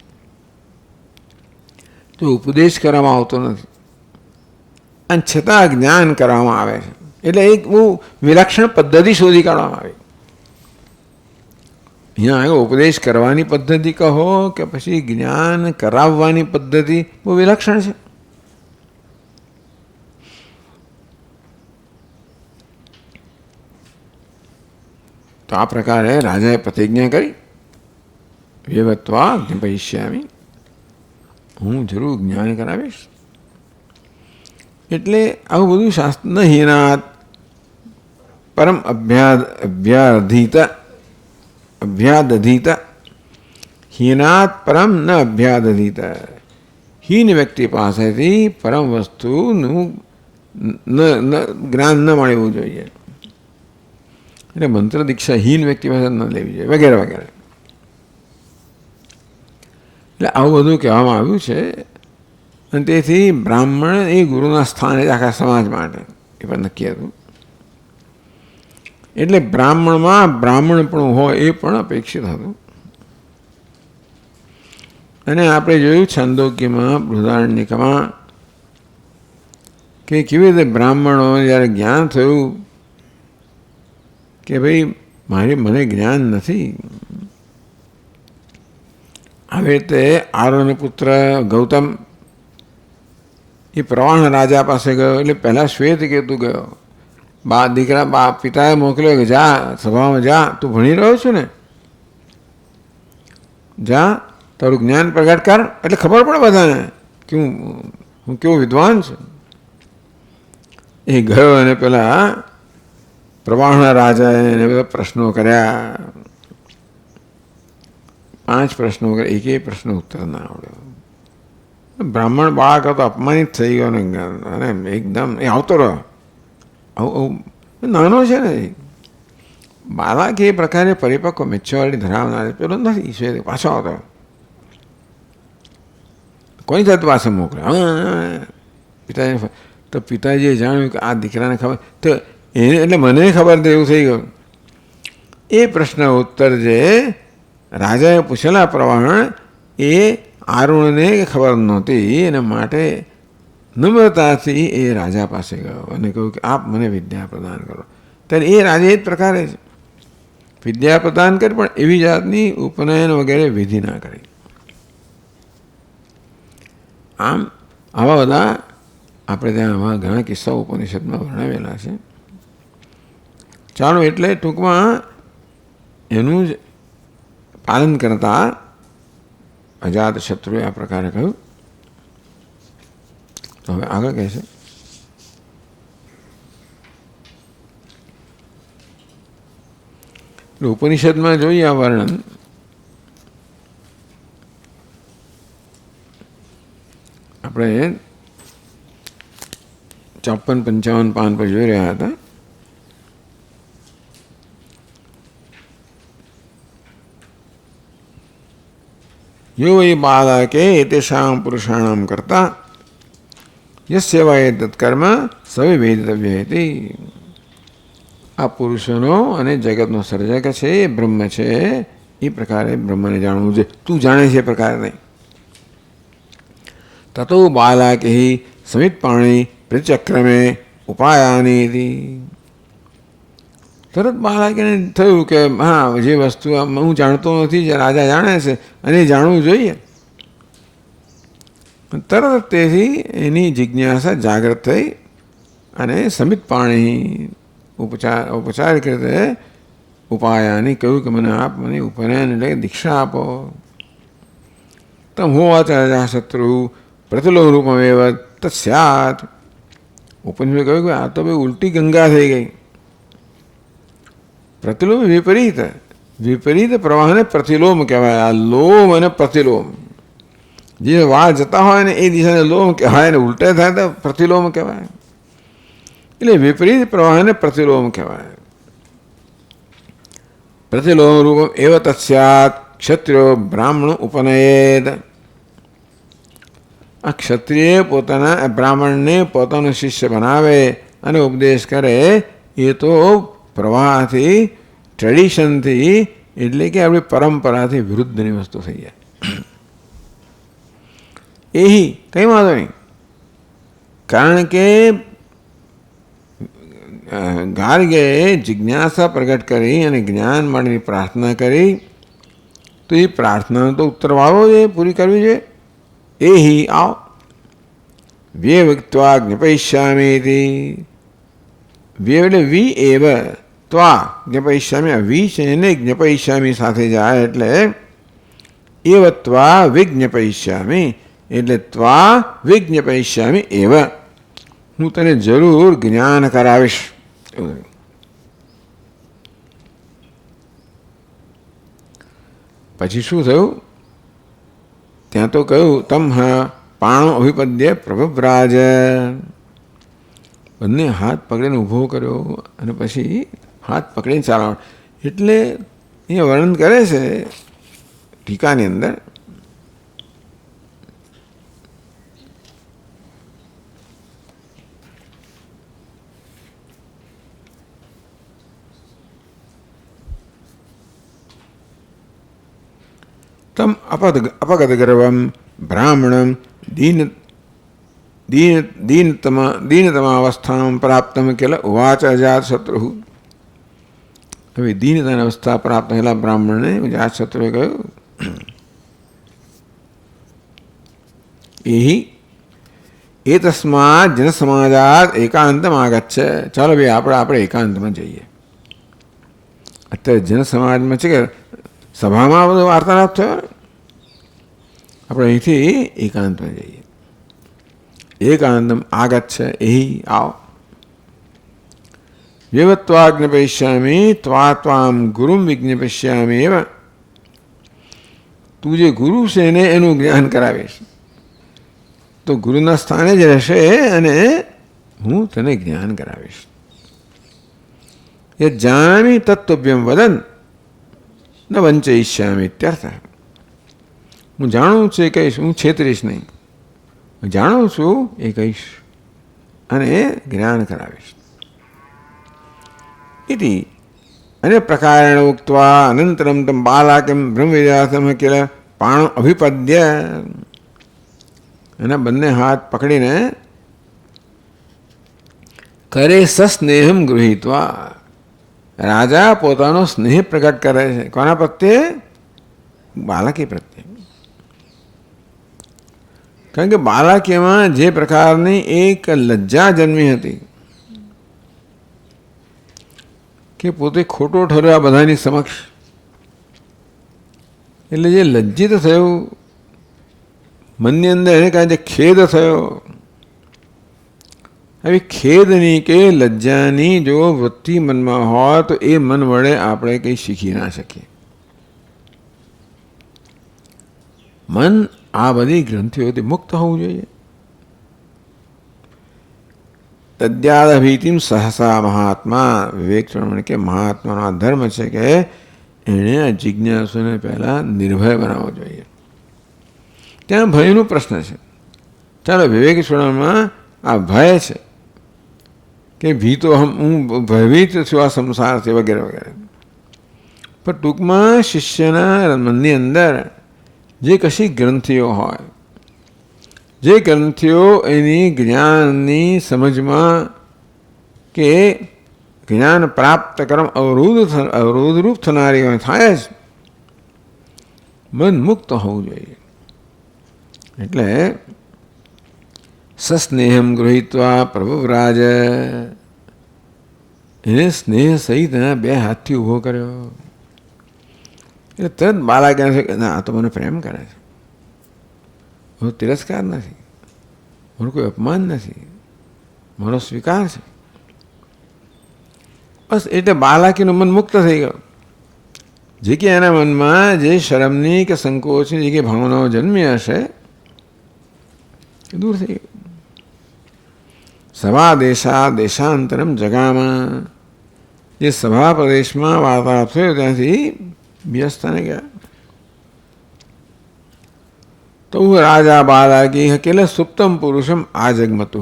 તો ઉપદેશ કરવામાં આવતો નથી અને છતાં જ્ઞાન કરવામાં આવે છે. એટલે એક બહુ વિલક્ષણ પદ્ધતિ શોધી કાઢવામાં આવી. અહીંયા આગળ ઉપદેશ કરવાની પદ્ધતિ કહો કે પછી જ્ઞાન કરાવવાની પદ્ધતિ બહુ વિલક્ષણ છે. તો આ પ્રકારે રાજાએ પ્રતિજ્ઞા કરી, વ્યવત્વા જ્ઞાપયિષ્યામિ, હું જરૂર જ્ઞાન કરાવીશ. એટલે આવું બધું શાસ્ત્ર ન હીનાત પરમ અભ્યાદધીત, હીનાત પરમ ન અભ્યાદધીત. હીન વ્યક્તિ પાસેથી પરમ વસ્તુનું જ્ઞાન ન મળવું જોઈએ. એટલે મંત્ર દીક્ષા હીન વ્યક્તિ પાસે ન લેવી જોઈએ વગેરે વગેરે. એટલે આવું બધું કહેવામાં આવ્યું છે. અને તેથી બ્રાહ્મણ એ ગુરુના સ્થાને જ આખા સમાજ માટે એ પણ નક્કી હતું. એટલે બ્રાહ્મણમાં બ્રાહ્મણપણું હોય એ પણ અપેક્ષિત હતું. અને આપણે જોયું છંદોગ્યમાં બૃહદારણ્યકમાં કે કેવી રીતે બ્રાહ્મણો જ્યારે જ્ઞાન થયું કે ભાઈ મને જ્ઞાન નથી, આવી રીતે આરોન પુત્ર ગૌતમ એ પ્રવાણ રાજા પાસે ગયો. એટલે પહેલાં શ્વેતકેતુ ગયો, પિતાએ મોકલ્યો કે જા સભામાં જા, તું ભણી રહ્યો છું ને, જા તારું જ્ઞાન પ્રગટ કર, એટલે ખબર પડે બધાને કે હું કેવો વિદ્વાન છું. એ ગયો અને પેલા પ્રવાણ રાજાએ એને બધા પ્રશ્નો કર્યા, 5 પ્રશ્નો કર્યા, એકેય પ્રશ્ન ઉત્તર ના આવડ્યો. બ્રાહ્મણ બાળક હતો, અપમાનિત થઈ ગયો અને એકદમ એ આવતો રહ્યો. આવું નાનો છે ને બાળક, એ પ્રકારે પરિપક્વ મેચ્યોરિટી ધરાવનાર પેલો નથી, છે પાછો આવતો. કોઈ જાત પાસે મોકલે પિતાજી. તો પિતાજીએ જાણ્યું કે આ દીકરાને ખબર, તો એને એટલે મને ખબર તો એવું થઈ ગયું. એ પ્રશ્ન ઉત્તર જે રાજાએ પૂછેલા પ્રવાહણ એ આરુણને ખબર નહોતી, એના માટે નમ્રતાથી એ રાજા પાસે ગયો અને કહ્યું કે આપ મને વિદ્યા પ્રદાન કરો. ત્યારે એ રાજા એ જ પ્રકારે જ વિદ્યા પ્રદાન કરી, પણ એવી જાતની ઉપનયન વગેરે વિધિ ના કરી. આમ આવા બધા આપણે ત્યાં આવા ઘણા કિસ્સાઓ ઉપનિષદમાં વર્ણવેલા છે. ચાલો, એટલે ટૂંકમાં એનું જ પાલન કરતા અજાત શત્રુએ આ પ્રકારે કહ્યું. તો હવે આગળ કહે છે, ઉપનિષદમાં જોઈએ આ વર્ણન. આપણે 54-55 પાન પર જોઈ રહ્યા હતા. યો વૈ બાલકે એતેષાં પુરુષાણામ કરતા યસ્ય વા તત્કર્મ સવિવેદિતવ્ય ઇતિ. આ પુરુષોનો અને જગતનો સર્જક છે એ બ્રહ્મ છે. એ પ્રકારે બ્રહ્મને જાણવું છે. તું જાણે છે એ પ્રકારે નહીં. તતો બાલાકે સમિત પાણી પ્રચક્રમે ઉપાયાની. તરત બાલાકેને થયું કે હા, જે વસ્તુ હું જાણતો નથી, જે રાજા જાણે છે અને જાણવું જોઈએ. તરત તેથી એની જિજ્ઞાસા જાગૃત થઈ અને સમિત પાણી ઔપચારિક રીતે ઉપાયાની કહ્યું કે મને આપ મને ઉપનયન એટલે દીક્ષા આપો. તમ હોવાચ અજાશત્રુ પ્રતિલોમ રૂપમેવ તત્સ્યાત. ઉપનિષદ કહ્યું કે આ તો ભાઈ ઉલટી ગંગા થઈ ગઈ. પ્રતિલોમ વિપરીત, વિપરીત પ્રવાહને પ્રતિલોમ કહેવાય. આ લોમ અને પ્રતિલોમ, જે વાળ જતા હોય ને એ દિશાને લોમ કહેવાય ને ઉલટે થાય તો પ્રતિલોમ કહેવાય. એટલે વિપરીત પ્રવાહને પ્રતિલોમ કહેવાય. પ્રતિલોમ રૂપમ એવ તત્સ્યાત ક્ષત્રિયો બ્રાહ્મણ ઉપનયેદ. આ ક્ષત્રિય પોતાના બ્રાહ્મણને પોતાનો શિષ્ય બનાવે અને ઉપદેશ કરે. એ તો પ્રવાહથી, ટ્રેડિશનથી, એટલે કે આપણી પરંપરાથી વિરુદ્ધની વસ્તુ થઈ જાય. એ કંઈ વાંધો નહીં, કારણ કે ગાર્ગે જિજ્ઞાસા પ્રગટ કરી અને જ્ઞાન માટેની પ્રાર્થના કરી, તો એ પ્રાર્થનાનો તો ઉત્તર વાળવો જોઈએ, પૂરી કરવી જોઈએ. એ આવ વ્યક્ત્વા જ્ઞપયિષ્યામિ. વ્ય એટલે વી એવ ત્વા જ્ઞપયિષ્યામિ. આ વી છે એને જ્ઞપયિષ્યામિ સાથે જાય એટલે એવત્વા વિજ્ઞપયિષ્યામિ. એટલે ત્વા વિજ્ઞપયિષ્યામિ એવ, હું તને જરૂર જ્ઞાન કરાવીશ. પછી શું થયું? ત્યાં તો કહ્યું તમ પાણો અભિપદ્ય પ્રભવ્રાજ. બંને હાથ પકડીને ઊભો કર્યો અને પછી હાથ પકડીને ચાલવા. એટલે અહીંયા વર્ણન કરે છે ટીકાની અંદર, તમ અપગતગર્વમ બ્રાહ્મણમ દીનતમાવસ્થામ પ્રાપ્તમ કેલ ઉવાચ અજાતશત્રુ. હવે દીનતાની અવસ્થા પ્રાપ્ત થયેલા બ્રાહ્મણને અજાતશત્રુએ કહ્યું, એ તસ્માત જનસમાજાત એકાંતમ આગચ્છ. ચાલો ભાઈ આપણે એકાંતમાં જઈએ. અત્યારે જનસમાજમાં છે કે સભામાં બધો વાર્તાલાપ થયો ને, આપણે અહીંથી એકાંતમાં જઈએ. એકાંતમ આગચ્છ. આવ વ્યવત્વા જ્ઞપયિષ્યામિ ત્વા ત્વામ ગુરુમ વિજ્ઞપયિષ્યામિ એવ. તું જે ગુરુ છે એને એનું જ્ઞાન કરાવીશ. તો ગુરુના સ્થાને જ રહેશે અને હું તને જ્ઞાન કરાવીશ. એ જાનામી તત્વભ્યમ વદન ન વંચયિષ્યામિ ઇત્યર્થ. હું જાણું છું એ કહીશ, હું છેતરીશ નહીં. હું જાણું છું એ કહીશ અને જ્ઞાન કરાવીશ. ઇતિ અને પ્રકારેણ ઉક્ત્વા અનંતરમ તમ બાલાકમ બ્રહ્મવિદ્યાસમ કિલ પાણો અભિપદ્ય. એના બંને હાથ પકડીને કરે સસ્નેહમ ગૃહીત્વા. રાજા પોતાનો સ્નેહ પ્રગટ કરે છે. કોના પ્રત્યે? બાલકી પ્રત્યે. કારણ કે બાલકીમાં જે પ્રકારની એક લજ્જા જન્મી હતી કે પોતે ખોટો ઠર્યા બધાની સમક્ષ, એટલે જે લજ્જિત થયું મનની અંદર, એને કારણે જે ખેદ થયો, આવી ખેદની કે લજ્જાની જો વૃત્તિ મનમાં હોય તો એ મન વડે આપણે કંઈ શીખી ના શકીએ. મન આ બધી ગ્રંથિઓથી મુક્ત હોવું જોઈએ. તદ્યાદભીતિમ સહસા મહાત્મા, વિવેક ચૂડામણી કે મહાત્માનો આ ધર્મ છે કે એણે આ જિજ્ઞાસુને પહેલાં નિર્ભય બનાવવો જોઈએ. ત્યાં ભયનો પ્રશ્ન છે. ચાલો વિવેક ચૂડામણીમાં આ ભય છે કે ભીતો હું ભયભીત છું આ સંસારથી વગેરે વગેરે. પણ ટૂંકમાં શિષ્યના મનની અંદર જે કશી ગ્રંથિઓ હોય, જે ગ્રંથિઓ એની જ્ઞાનની સમજમાં કે જ્ઞાન પ્રાપ્ત કરવા અવરોધરૂપ થનારી થાય જ, મન મુક્ત હોવું જોઈએ. એટલે સસ્નેહમ ગૃહીત્વા પ્રભુરાજ, એને સ્નેહ સહિત એના બે હાથથી ઊભો કર્યો. એટલે તરત બાળા કહે છે કે ના, આ તો મને પ્રેમ કરે છે, મારો તિરસ્કાર નથી, મારું કોઈ અપમાન નથી, મારો સ્વીકાર છે. બસ એટલે બાલાકીનું મન મુક્ત થઈ ગયું. જે કે એના મનમાં જે શરમની કે સંકોચની જે કે ભાવનાઓ જન્મી હશે એ દૂર થઈ ગયું. સભા દેશાંતરમ જગામાં, જે સભા પ્રદેશમાં વાર્તાલાપ થયો ત્યાંથી બીજા સ્થાને ગયા. તો રાજા બાલાકી હકેલે સુપ્તમ પુરુષમ આજગમતુ,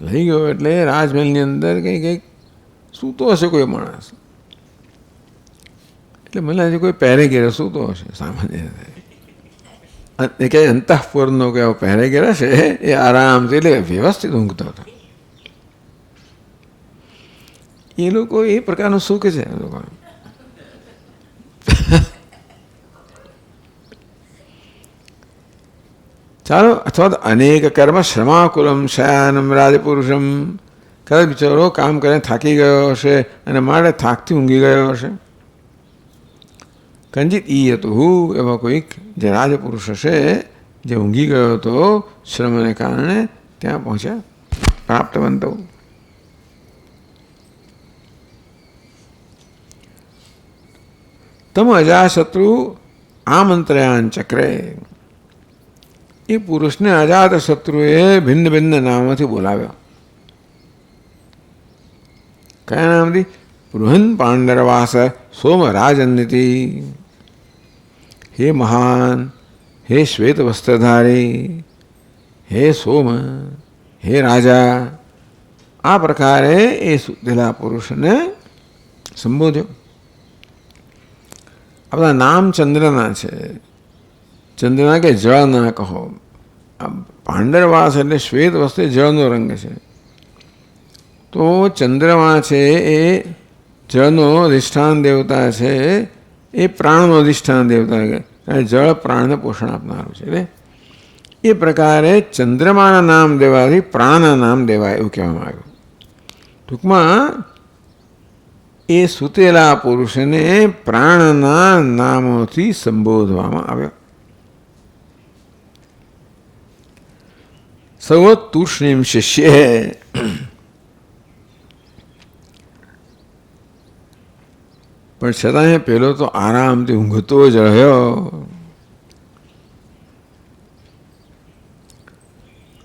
લઈ ગયો એટલે રાજમહેલની અંદર કંઈક સૂતો હશે કોઈ માણસ. એટલે મને આજે કોઈ પહેરે ઘેરે સૂતો હશે સામાન્ય રીતે. કે અંતઃપુરનો કે પહેરે ઘેરે છે એ આરામથી એટલે વ્યવસ્થિત ઊંઘતો હતો. એ લોકો એ પ્રકારનું સુખ છે. એ લોકો ચાલો, અથવા તો અનેક કર્મ શ્રમાકુલમ શયાનમ રાજપુરુષમ, કદાચ બિચારો કામ કરીને થાકી ગયો હશે અને માટે થાકથી ઊંઘી ગયો હશે. કંજિત ઈ હતું, એવા કોઈક જે રાજપુરુષ હશે જે ઊંઘી ગયો હતો શ્રમને કારણે, ત્યાં પહોંચ્યા પ્રાપ્ત બનતો. તમ અજાશત્રુ આમંત્રયાન ચક્રે, એ પુરુષને અજાત શત્રુએ ભિન્ન ભિન્ન નામોથી બોલાવ્યો. કયા નામથી? બૃહન પાંડરવાસ સોમ રાજનીતિ, હે મહાન, હે શ્વેત વસ્ત્રધારી, હે સોમ, હે રાજા. આ પ્રકારે એ સુતેલા પુરુષને સંબોધ્યો. આ બધા નામ ચંદ્રના છે. ચંદ્રના કે જળના કહો. આ પાંડરવાસ એટલે શ્વેત વસ્ત્ર, જળનો રંગ છે. તો ચંદ્રમા છે એ જળનો અધિષ્ઠાન દેવતા છે, એ પ્રાણનો અધિષ્ઠાન દેવતા, કારણ જળ પ્રાણને પોષણ આપનારું છે. એટલે એ પ્રકારે ચંદ્રમાના નામ દેવાથી પ્રાણના નામ દેવાય એવું કહેવામાં આવ્યું. ટૂંકમાં એ સૂતેલા પુરુષને પ્રાણના નામોથી સંબોધવામાં આવ્યો. સૌ તુષ્ણીમ શિષ્ય, પણ છતાં પેલો તો આરામથી ઊંઘતો જ રહ્યો.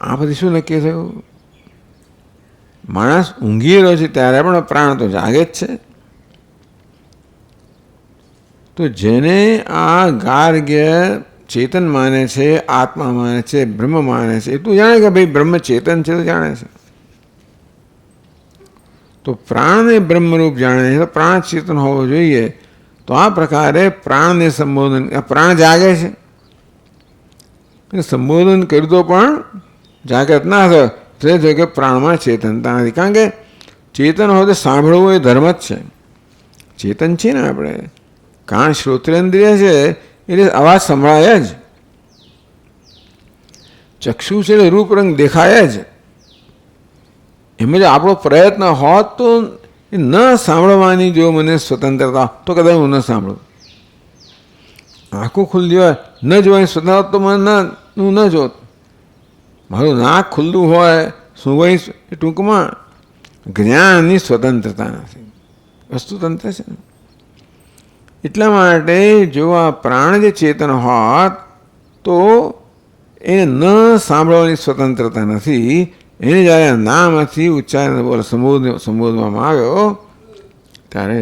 આ બધી શું નક્કી થયું? માણસ ઊંઘી રહ્યો છે ત્યારે પણ પ્રાણ તો જાગે જ છે. તો જેને આ ગાર્ગ્ય ચેતન માને છે, આત્મા માને છે, બ્રહ્મ માને છે, એટલું જાણે કે ભાઈ બ્રહ્મ ચેતન છે તો જાણે છે. તો પ્રાણને બ્રહ્મરૂપ જાણે છે તો પ્રાણ ચેતન હોવો જોઈએ. તો આ પ્રકારે પ્રાણને સંબોધન, પ્રાણ જાગે છે, સંબોધન કર્યું તો પણ જાગૃત ના થયો કે પ્રાણમાં ચેતનતા નથી. કારણ કે ચેતન હોય તો સાંભળવું એ ધર્મ જ છે. ચેતન છે ને આપણે, કાન શ્રોત્રેન્દ્રિય છે એટલે અવાજ સંભળાય જ, ચક્ષુ છે એટલે રૂપ રંગ દેખાય જ. એમાં જો આપણો પ્રયત્ન હોત તો ન સાંભળવાની જો મને સ્વતંત્રતા તો કદાચ હું ન સાંભળું. આંખો ખુલ્લી હોય ન જોવાય સ્વતંત્ર તો મને હું ન જોત. મારું નાક ખુલ્લું હોય સુવાઈ ટૂંકમાં જ્ઞાનની સ્વતંત્રતા નથી, વસ્તુતંત્ર છે. એટલા માટે જો આ પ્રાણ જે ચેતન હોત તો એને ન સાંભળવાની સ્વતંત્રતા નથી. એને જ્યારે નામથી ઉચ્ચારણ સંબોધવામાં આવ્યો ત્યારે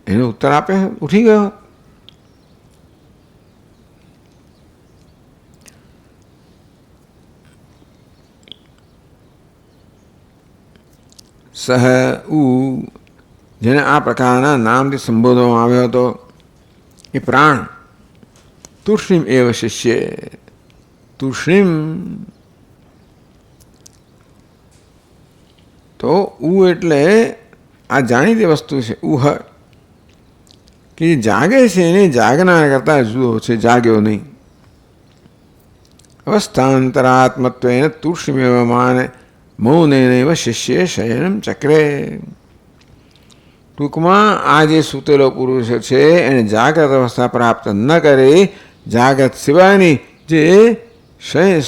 એનો ઉત્તર આપે ઉઠી ગયો. સહ ઉ જેને આ પ્રકારના નામથી સંબોધવામાં આવ્યો હતો એ પ્રાણ તુષ્ણીમ એવ શિષ્ય. તુષ્ણીમ તો ઉ એટલે આ જાણીતી વસ્તુ છે. ઉહ કે જે જાગે છે એને જાગનાર કરતા જુદો છે, જાગ્યો નહીં. અવસ્થાંતરાત્મત્વ એને તુષ્ણીમેવ માને મૌનેનૈવ શિષ્ય શયનમ ચક્રે. ટૂંકમાં આ જે સૂતેલો પુરુષ છે એને જાગ્રત અવસ્થા પ્રાપ્ત ન કરે. જાગ્રત સિવાયની જે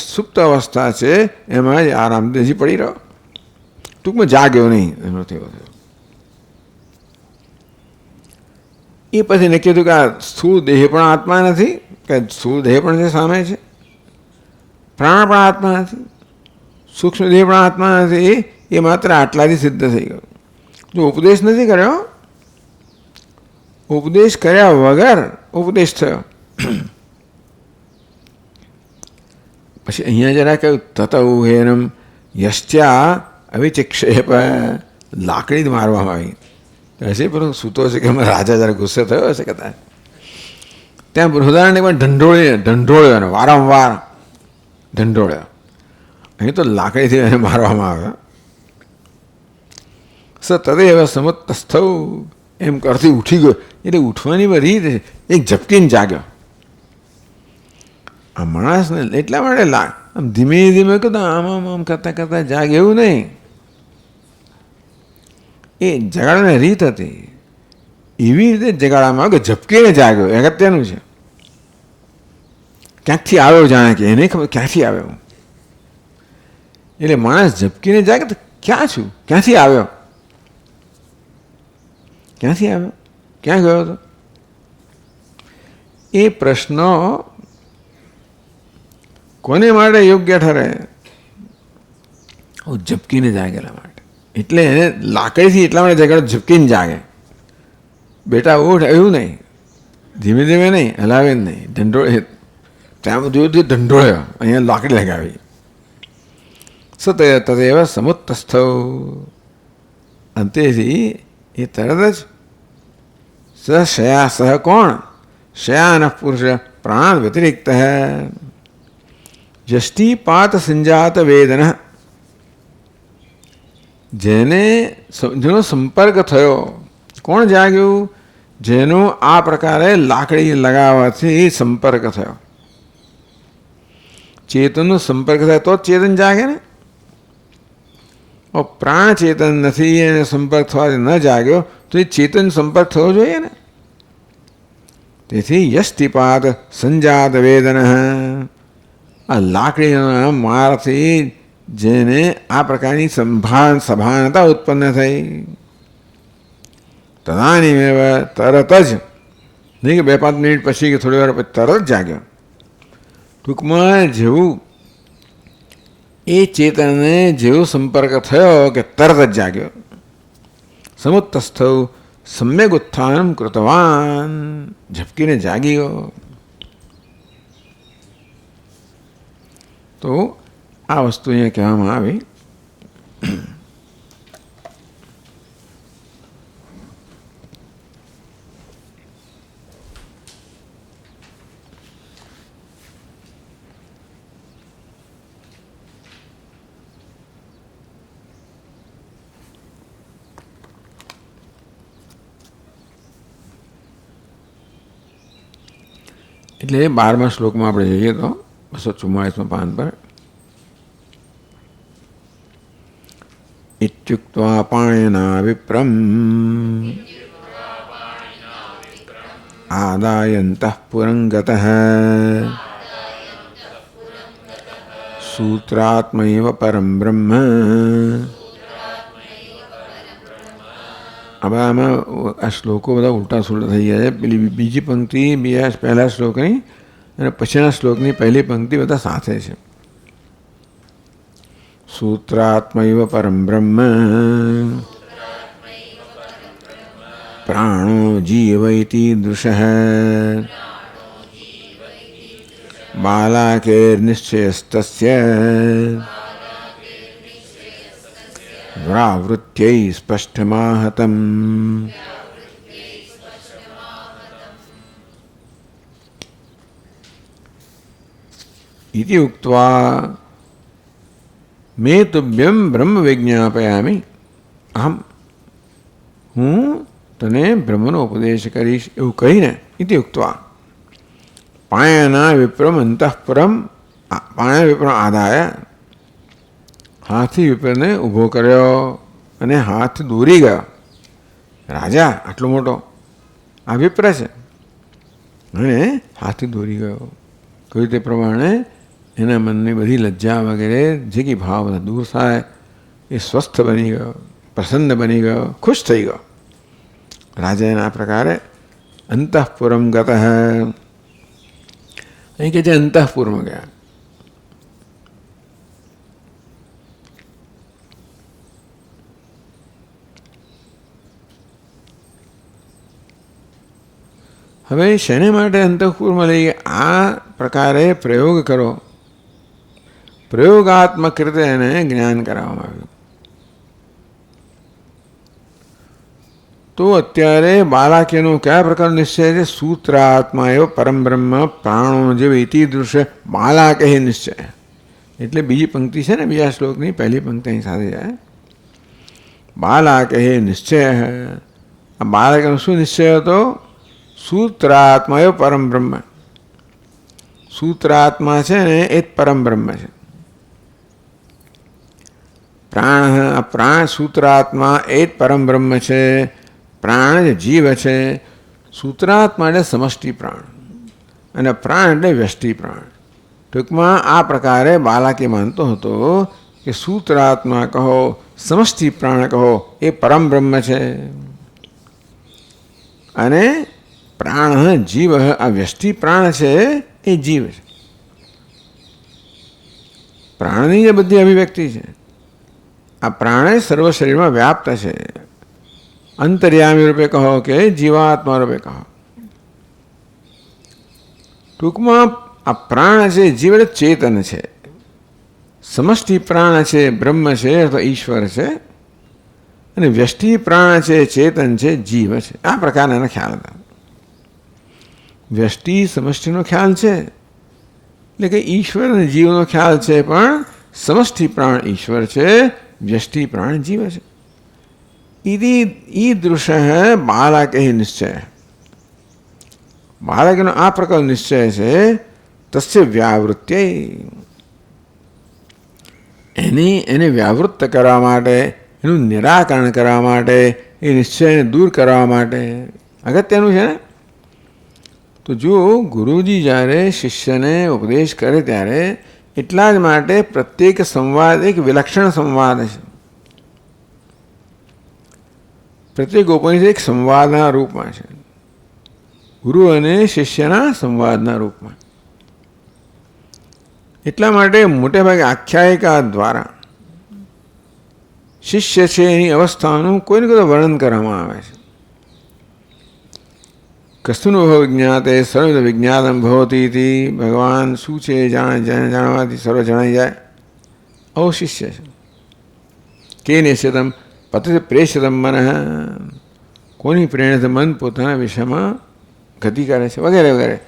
સુપ્ત અવસ્થા છે એમાં જ આરામથી પડી રહ્યો. ટૂંકમાં જાગ્યો નહીં એનો થયો. એ પછી નક્કી કીધું કે આ સ્થૂળ દેહ પણ આત્મા નથી, કે સ્થૂળ દેહ પણ છે સામે છે, પ્રાણ પણ આત્મા નથી, સૂક્ષ્મ દેહ પણ આત્મા નથી. એ માત્ર આટલાથી સિદ્ધ થઈ ગયો. જો ઉપદેશ નથી કર્યો, ઉપદેશ કર્યા વગર ઉપદેશ થયો. પછી અહીંયા જરા કહ્યું તત ઉહેરમ યશ્ચ્યા અવિચિક્ષેપ. લાકડી જ મારવામાં આવી હશે, પરંતુ સૂતો હશે કે અમે રાજા જરા ગુસ્સે થયો હશે કદાચ. ત્યાં બૃહદારણ્ય પણ ઢંઢોળ્યો અને વારંવાર ઢંઢોળ્યો. અહીં તો લાકડીથી એને મારવામાં આવ્યો. સ તદેવ સમુત્તસ્થ એમ કરતી ઉઠી ગયો. એટલે ઉઠવાની રીત એક ઝપકીને જાગ્યો. આ માણસને એટલા માટે આમ ધીમે ધીમે કહેતા આમ આમ આમ કરતાં કરતાં જાગે એવું નહીં. એ જગાડવાની રીત હતી. એવી રીતે જગાડવામાં આવ્યો કે ઝપકીને જાગ્યો. એ અગત્યનું છે. ક્યાંકથી આવ્યો જાણે કે એને ખબર ક્યાંથી આવ્યો. એટલે માણસ ઝપકીને જાગે તો ક્યાં છું, ક્યાંથી આવ્યો, ક્યાંથી આવ્યો, ક્યાં ગયો હતો. એ પ્રશ્ન કોને માટે યોગ્ય ઠરે? ઝપકીને જાગેલા માટે. એટલે એને લાકડીથી એટલા માટે જગાડો ઝપકીને જાગે. બેટા ઉઠ એવું નહીં, ધીમે ધીમે નહીં, હલાવે નહીં, ઢંઢોળે. ત્યાં જોયું ઢંઢોળ્યો, અહીંયા લાકડી લગાવી. તદેવ સમુત્તસ્થ. અંતેથી એ તરત જ શયા સહ કોણ શયાન પુરુષ પ્રાણ વ્યતિરિક્ત યષ્ટિપાત સંજાત વેદન. જેનો સંપર્ક થયો. કોણ જાગ્યું? જેનો આ પ્રકારે લાકડી લગાવવાથી સંપર્ક થયો. ચેતનનો સંપર્ક થાય તો જ ચેતન જાગે ને. પ્રાણ ચેતન નથી એને સંપર્ક થવાથી ન જાગ્યો તો એ ચેતન સંપર્ક થવો જોઈએ ને. તેથી યષ્ટિપાત સંજાત વેદન. આ લાકડીના મારથી જેને આ પ્રકારની સભાનતા ઉત્પન્ન થઈ. તદાનીમેવ તરત જ, નહીં કે 2-5 મિનિટ પછી કે થોડી વાર પછી, તરત જાગ્યો. ટૂંકમાં જેવું એ ચેતનને જેવો સંપર્ક થયો કે તરત જ જાગ્યો. સમુત્તસ્થ સમ્યક ઉત્થાન કૃતવાન. ઝપકીને જાગી ગયો. તો આ વસ્તુ અહીંયા કહેવામાં આવી. એટલે 12મા શ્લોકમાં આપણે જઈએ તો 244મા પાન પર. ઇત્યુક્ત્વા પાણિના વિપ્રમ આદાયંતઃ પુરં ગતઃ સૂત્રાત્મૈવ પરમ બ્રહ્મ. હવે આમાં આ શ્લોકો બધા ઉલટા સુલટા થઈ ગયા છે. પેલી બીજી પંક્તિ પહેલા શ્લોકની અને પછીના શ્લોકની પહેલી પંક્તિ બધા સાથે છે. સૂત્રાત્મૈવ પરમ બ્રહ્મ પ્રાણો જીવ ઇતિ દૃશઃ બાલાકેર્નિશ્ચયસ્તસ્ય વ્રાવૃત્यै સ્પષ્ટમાહતમ. ઇતિ ઉક્ત્વા મેં તુભ્યમ બ્રહ્મ વિજ્ઞાપયામિ. અહમ હું તને બ્રહ્મનો ઉપદેશ કરીશ એવું કહીને ઇતિ ઉક્ત્વા પાયના વિપ્રમ અંતઃપુરમ પાયા વિપ્રમ આદાય હાથથી વિપ્રને ઊભો કર્યો અને હાથ દોરી ગયો. રાજા આટલો મોટો આ વિપ્ર છે અને હાથથી દોરી ગયો. કહ્યું તે પ્રમાણે એના મનની બધી લજ્જા વગેરે જે કંઈ ભાવ બધા દૂર થાય એ સ્વસ્થ બની ગયો, પ્રસન્ન બની ગયો, ખુશ થઈ ગયો. રાજા એના આ પ્રકારે અંતઃપુરમ ગતઃ અહીં કે છે અંતઃપુરમાં ગયા. હવે શેને માટે અંતઃપુરમાં લઈ ગયા? આ પ્રકારે પ્રયોગ કરો. પ્રયોગાત્મક રીતે એને જ્ઞાન કરાવવામાં આવ્યું. તો અત્યારે બાલાક્યનો કયા પ્રકારનો નિશ્ચય છે? સૂત્રાત્મા એવ પરમ બ્રહ્મ પ્રાણો જેવ ઇતિ દૃશ્ય બાલાકે નિશ્ચય. એટલે બીજી પંક્તિ છે ને બીજા શ્લોકની પહેલી પંક્તિ અહીં સાથે જાય. બાલાકે નિશ્ચય. આ બાલાકનો શું નિશ્ચય હતો? સૂત્રાત્મા એવ પરમ બ્રહ્મ. સૂત્રાત્મા છે ને એ જ પરમ બ્રહ્મ છે. પ્રાણ સૂત્રાત્મા એ જ પરમ બ્રહ્મ છે. પ્રાણ જે જીવ છે. સૂત્રાત્મા એટલે સમષ્ટિ પ્રાણ અને પ્રાણ એટલે વ્યષ્ટિ પ્રાણ. ટૂંકમાં આ પ્રકારે બાલાકી માનતો હતો કે સૂત્રાત્મા કહો, સમષ્ટિ પ્રાણ કહો, એ પરમ બ્રહ્મ છે. અને પ્રાણ જીવ આ વ્યષ્ટિ પ્રાણ છે એ જીવ છે. પ્રાણની જે બધી અભિવ્યક્તિ છે આ પ્રાણ સર્વ શરીરમાં વ્યાપ્ત છે. અંતર્યામી રૂપે કહો કે જીવાત્મા રૂપે કહો. ટૂંકમાં આ પ્રાણ છે જીવ એટલે ચેતન છે. સમષ્ટિ પ્રાણ છે બ્રહ્મ છે અથવા ઈશ્વર છે અને વ્યષ્ટિ પ્રાણ છે ચેતન છે જીવ છે. આ પ્રકારના એના ખ્યાલ હતા. વ્યષ્ટિ સમષ્ટિનો ખ્યાલ છે એટલે કે ઈશ્વર અને જીવનો ખ્યાલ છે, પણ સમષ્ટિ પ્રાણ ઈશ્વર છે, વ્યષ્ટિ પ્રાણ જીવ છે. ઈદૃશ બાલાકે નિશ્ચય. બાળકનો આ પ્રકારનો નિશ્ચય છે. તસ્ય વ્યાવૃત્ય એને વ્યાવૃત્ત કરવા માટે, એનું નિરાકરણ કરવા માટે, એ નિશ્ચયને દૂર કરવા માટે અગત્યનું છે ને. તો જો ગુરુજી જ્યારે શિષ્યને ઉપદેશ કરે ત્યારે એટલા જ માટે પ્રત્યેક સંવાદ એક વિલક્ષણ સંવાદ છે. પ્રત્યેક ઉપનિષદ એક સંવાદના રૂપમાં છે, ગુરુ અને શિષ્યના સંવાદના રૂપમાં. એટલા માટે મોટેભાગે આખ્યાયિકા દ્વારા શિષ્ય છે એની અવસ્થાનું કોઈને કોઈ વર્ણન કરવામાં આવે છે. કસ્તુનો વિજ્ઞાતે સર્વ વિજ્ઞાતમ ભવતી. ભગવાન શું છે જાણવાથી સર્વ જણાઈ જાય. આવો શિષ્ય છે. કે નિશ્ચિતમ પતિ પ્રેષિતમ મન. કોની પ્રેરણાથી મન પોતાના વિષયમાં ગતિ કરે છે વગેરે વગેરે.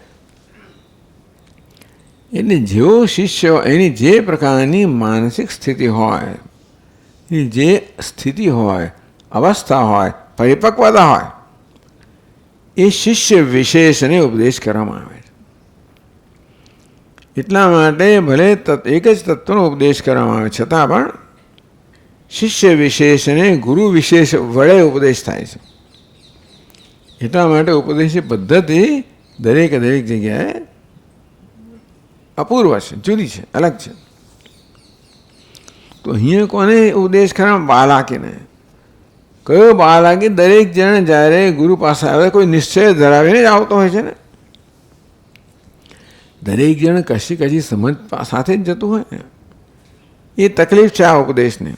એટલે જેવો શિષ્ય એની જે પ્રકારની માનસિક સ્થિતિ હોય, એની જે સ્થિતિ હોય, અવસ્થા હોય, પરિપક્વતા હોય, એ શિષ્ય વિશેષને ઉપદેશ કરવામાં આવે છે. એટલા માટે ભલે એક જ તત્વનો ઉપદેશ કરવામાં આવે છતાં પણ શિષ્ય વિશેષને ગુરુ વિશેષ વડે ઉપદેશ થાય છે. એટલા માટે ઉપદેશી પદ્ધતિ દરેકે દરેક જગ્યાએ અપૂર્વ છે, જુદી છે, અલગ છે. તો અહીંયા કોને ઉપદેશ ખરા? બાલાકીને. કયો બાલાકી? દરેક જણ જ્યારે ગુરુ પાસે આવે કોઈ નિશ્ચય ધરાવીને જ આવતો હોય છે ને. દરેક જણ કશી કશી સમજ સાથે જ જતું હોય ને. એ તકલીફ છે આ ઉપદેશને.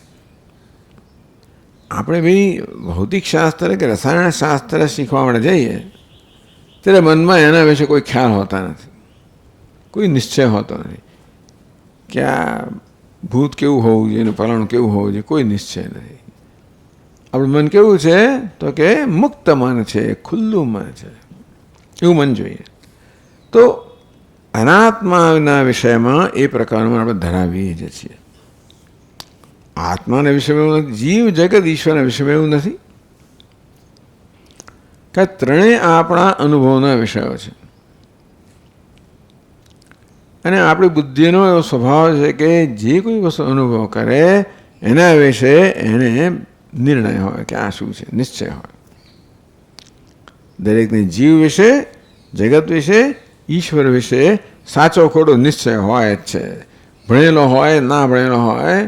આપણે ભાઈ ભૌતિક શાસ્ત્ર કે રસાયણ શાસ્ત્ર શીખવા માટે જઈએ ત્યારે મનમાં એના વિશે કોઈ ખ્યાલ હોતા નથી, કોઈ નિશ્ચય હોતો નથી કે આ ભૂત કેવું હોવું જોઈએ, ફલાણું કેવું હોવું જોઈએ, કોઈ નિશ્ચય નથી. આપણું મન કેવું છે? તો કે મુક્ત મન છે, ખુલ્લું મન છે, એવું મન જોઈએ. તો અનાત્માના વિષયમાં એ પ્રકારનું આપણે ધરાવીએ જ છીએ. આત્માના વિષયમાં એવું નથી, જીવ જગત ઈશ્વરના વિષયમાં એવું નથી કે ત્રણેય આપણા અનુભવના વિષયો છે. અને આપણી બુદ્ધિનો એવો સ્વભાવ છે કે જે કોઈ વસ્તુ અનુભવ કરે એના વિશે એને નિર્ણય હોય કે આ શું છે, નિશ્ચય હોય. દરેકને જીવ વિશે, જગત વિશે, ઈશ્વર વિશે સાચો ખોટો નિશ્ચય હોય જ છે. ભણેલો હોય ના ભણેલો હોય,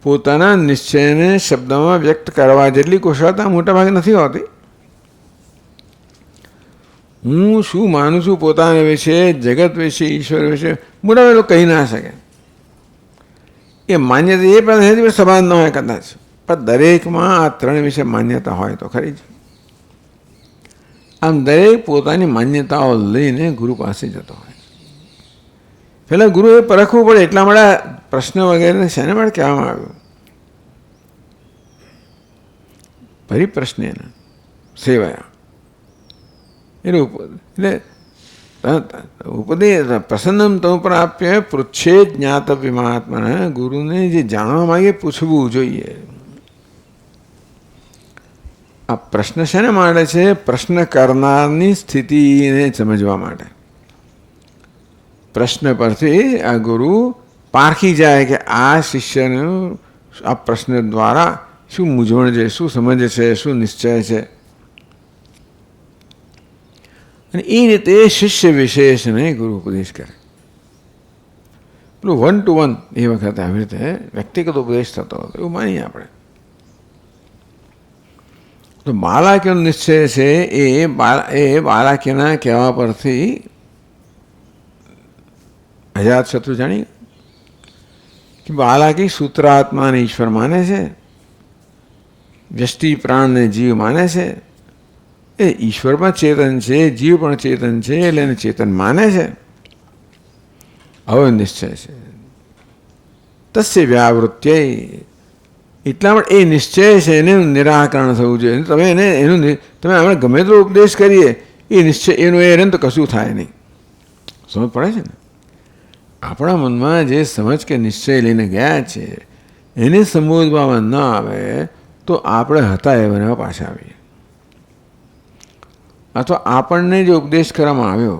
પોતાના નિશ્ચયને શબ્દમાં વ્યક્ત કરવા જેટલી કુશળતા મોટાભાગે નથી હોતી. હું શું માનું છું પોતાના વિશે, જગત વિશે, ઈશ્વર વિશે, મોટા લોકો કહી ના શકે. એ માન્યતા એ પણ સભાન ન હોય કદાચ, પણ દરેકમાં આ ત્રણ વિશે માન્યતા હોય તો ખરી જ. આમ દરેક પોતાની માન્યતાઓ લઈને ગુરુ પાસે જતો હોય. પહેલાં ગુરુએ પરખવું પડે. એટલા માટે પ્રશ્ન વગેરે શેને માટે કહેવામાં આવ્યું? પરિપ્રશ્નેન સેવાયા. એટલે ઉપદેશ પ્રસન્નમ તો પ્રાપ્ય પૃચ્છે જ્ઞાતવ્ય મહાત્માને. ગુરુને જે જાણવા માંગે પૂછવું જોઈએ. આ પ્રશ્ન શેને માટે છે? પ્રશ્ન કરનારની સ્થિતિને સમજવા માટે. પ્રશ્ન પરથી આ ગુરુ પારખી જાય કે આ શિષ્યનું આ પ્રશ્ન દ્વારા શું મૂંઝવણ છે, શું સમજ છે, શું નિશ્ચય છે. અને એ રીતે શિષ્ય વિશેષને ગુરુ ઉપદેશ કરે. પેલું 1 to 1 એ વખતે આવી રીતે વ્યક્તિગત ઉપદેશ થતો હતો એવું માનીએ આપણે. તો બાલાક્યનો નિશ્ચય છે એ બાલાક્યના કહેવા પરથી અજાતશત્રુ જાણી કે બાલાકી સૂત્રાત્માને ઈશ્વર માને છે, વ્યષ્ટિ પ્રાણને જીવ માને છે. એ ઈશ્વર પણ ચેતન છે, જીવ પણ ચેતન છે, એટલે એને ચેતન માને છે. હવે નિશ્ચય છે તસ્ય વ્યાવૃત્ય. એટલા માટે એ નિશ્ચય છે એને નિરાકરણ થવું જોઈએ. તમે આપણે ગમે તેટલો ઉપદેશ કરીએ એ નિશ્ચય એનું એ તો કશું થાય નહીં. સમજ પડે છે ને? આપણા મનમાં જે સમજ કે નિશ્ચય લઈને ગયા છે એને સંબોધવામાં ન આવે તો આપણે હતા એવા પાછા આવીએ. અથવા આપણને જે ઉપદેશ કરવામાં આવ્યો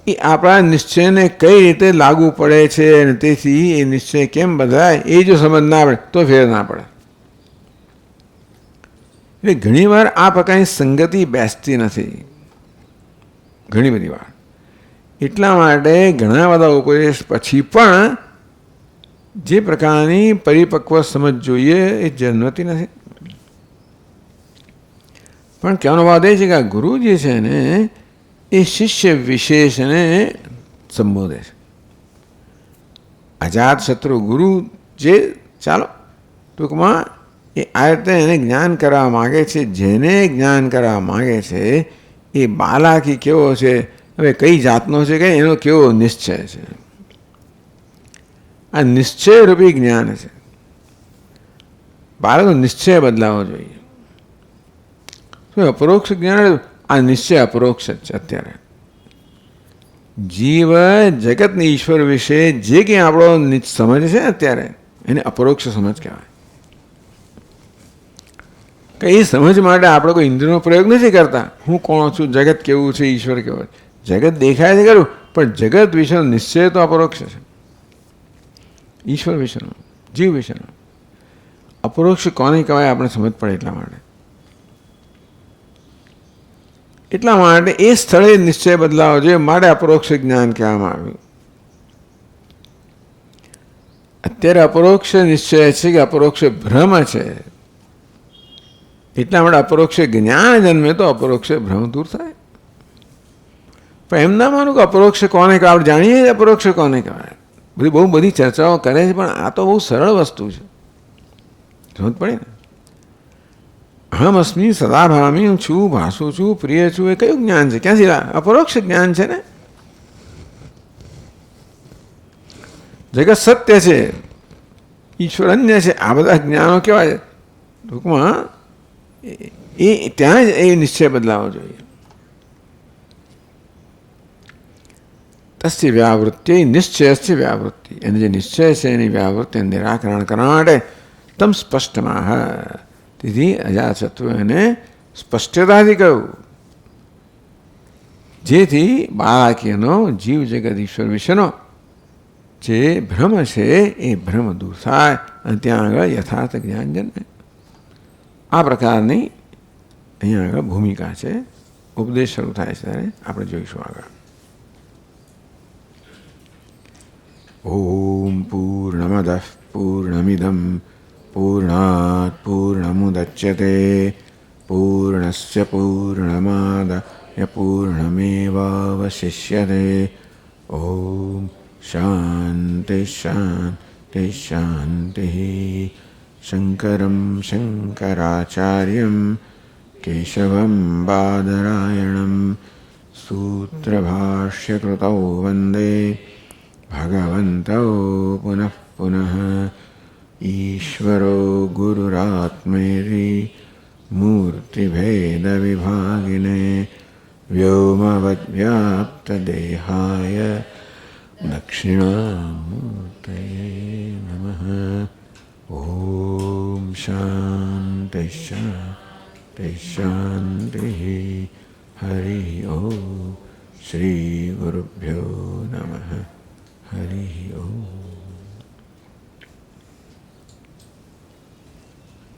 એ આપણા નિશ્ચયને કઈ રીતે લાગુ પડે છે અને તેથી એ નિશ્ચય કેમ બદલાય એ જો સમજ ના પડે તો ફેર ના પડે. એટલે ઘણીવાર આ પ્રકારની સંગતિ બેસતી નથી, ઘણી બધી વાર. એટલા માટે ઘણા બધા ઉપદેશ પછી પણ જે પ્રકારની પરિપક્વ સમજ જોઈએ એ જન્મતી નથી. પણ કહેવાનો વાત એ છે કે આ ગુરુ જે છે ને એ શિષ્ય વિશેષને સંબોધે છે. અજાતશત્રુ ગુરુ જે ચાલો ટૂંકમાં એ આ રીતે એને જ્ઞાન કરવા માગે છે. જેને જ્ઞાન કરવા માગે છે એ બાલાકી કેવો છે, હવે કઈ જાતનો છે કે એનો કેવો નિશ્ચય છે. આ નિશ્ચયરૂપી જ્ઞાન છે. બાળકનો નિશ્ચય બદલાવો જોઈએ. અપરોક્ષ જ્ઞાન, આ નિશ્ચય અપરોક્ષ જ છે. અત્યારે જીવ જગતની ઈશ્વર વિશે જે કંઈ આપણો સમજ છે અત્યારે એને અપરોક્ષ સમજ કહેવાય. કે એ સમજ માટે આપણે કોઈ ઇન્દ્રિયનો પ્રયોગ નથી કરતા. હું કોણ છું, જગત કેવું છે, ઈશ્વર કેવો છે. જગત દેખાય છે ખરું, પણ જગત વિશેનો નિશ્ચય તો અપરોક્ષ છે. ઈશ્વર વિશેનો, જીવ વિશેનો અપરોક્ષ કોને કહેવાય આપણે સમજ પડે એટલા માટે. એટલા માટે એ સ્થળે નિશ્ચય બદલાવો જોઈએ, માટે અપરોક્ષ જ્ઞાન કહેવામાં આવ્યું. અત્યારે અપરોક્ષ નિશ્ચય છે કે અપરોક્ષ ભ્રમ છે, એટલા માટે અપરોક્ષ જ્ઞાન જન્મે તો અપરોક્ષ ભ્રમ દૂર થાય. પણ એમ ના માનું કે અપરોક્ષ કોને કહેવાય, આપણે જાણીએ અપરોક્ષ કોને કહેવાય. બહુ બધી ચર્ચાઓ કરે છે, પણ આ તો બહુ સરળ વસ્તુ છે, સમજ પડે ને. અહમ અસ્મિ સદાભામી, હું છું, ભાસું છું, પ્રિય છું, એ કયું જ્ઞાન છે? ક્યાંથી? અપરોક્ષ જ્ઞાન છે ને. જગત સત્ય છે, ઈશ્વર અન્ય છે, આ બધા જ્ઞાનો કેવા છે? ટૂંકમાં એ ત્યાં જ એ નિશ્ચય બદલાવો જોઈએ. તસ્ય વ્યાવૃત્તિ નિશ્ચયસ્ય વ્યાવૃત્તિ, એને જે નિશ્ચય છે એની વ્યાવૃત્તિ નિરાકરણ કરવા માટે તમ સ્પષ્ટમાં. તેથી અજાતશત્રુ એને સ્પષ્ટતાથી કહ્યું, જેથી બાળકીયનો જીવ જગત ઈશ્વર વિશેનો જે ભ્રમ છે એ ભ્રમ દૂર થાય અને ત્યાં આગળ યથાર્થ જ્ઞાન જન્મે. આ પ્રકારની અહીંયા આગળ ભૂમિકા છે. ઉપદેશ શરૂ થાય છે ત્યારે આપણે જોઈશું આગળ. ઓમ પૂર્ણમદઃ પૂર્ણમિદં પૂર્ણાત પૂર્ણમુદચ્યતે પૂર્ણસ્ય પૂર્ણમાદાય પૂર્ણમેવાવશિષ્યતે. ઓમ શાંતિ શાંતિ શાંતિ. શંકરં શંકરાચાર્યં કેશવં બાદરાયણં સૂત્રભાષ્યકૃતૌ વંદે ભગવन्तौ પુનઃ પુનઃ. ઈશ્વરો ગુરુરાત્મેતિ મૂર્તિભેદવિભાગિને વ્યોમવદ્વ્યાપ્તદેહાય દક્ષિણામૂર્તયે નમઃ. ઓમ શાંતિ શાંતિ શાંતિ. હરિ ઓમ. શ્રી ગુરુભ્યો નમઃ.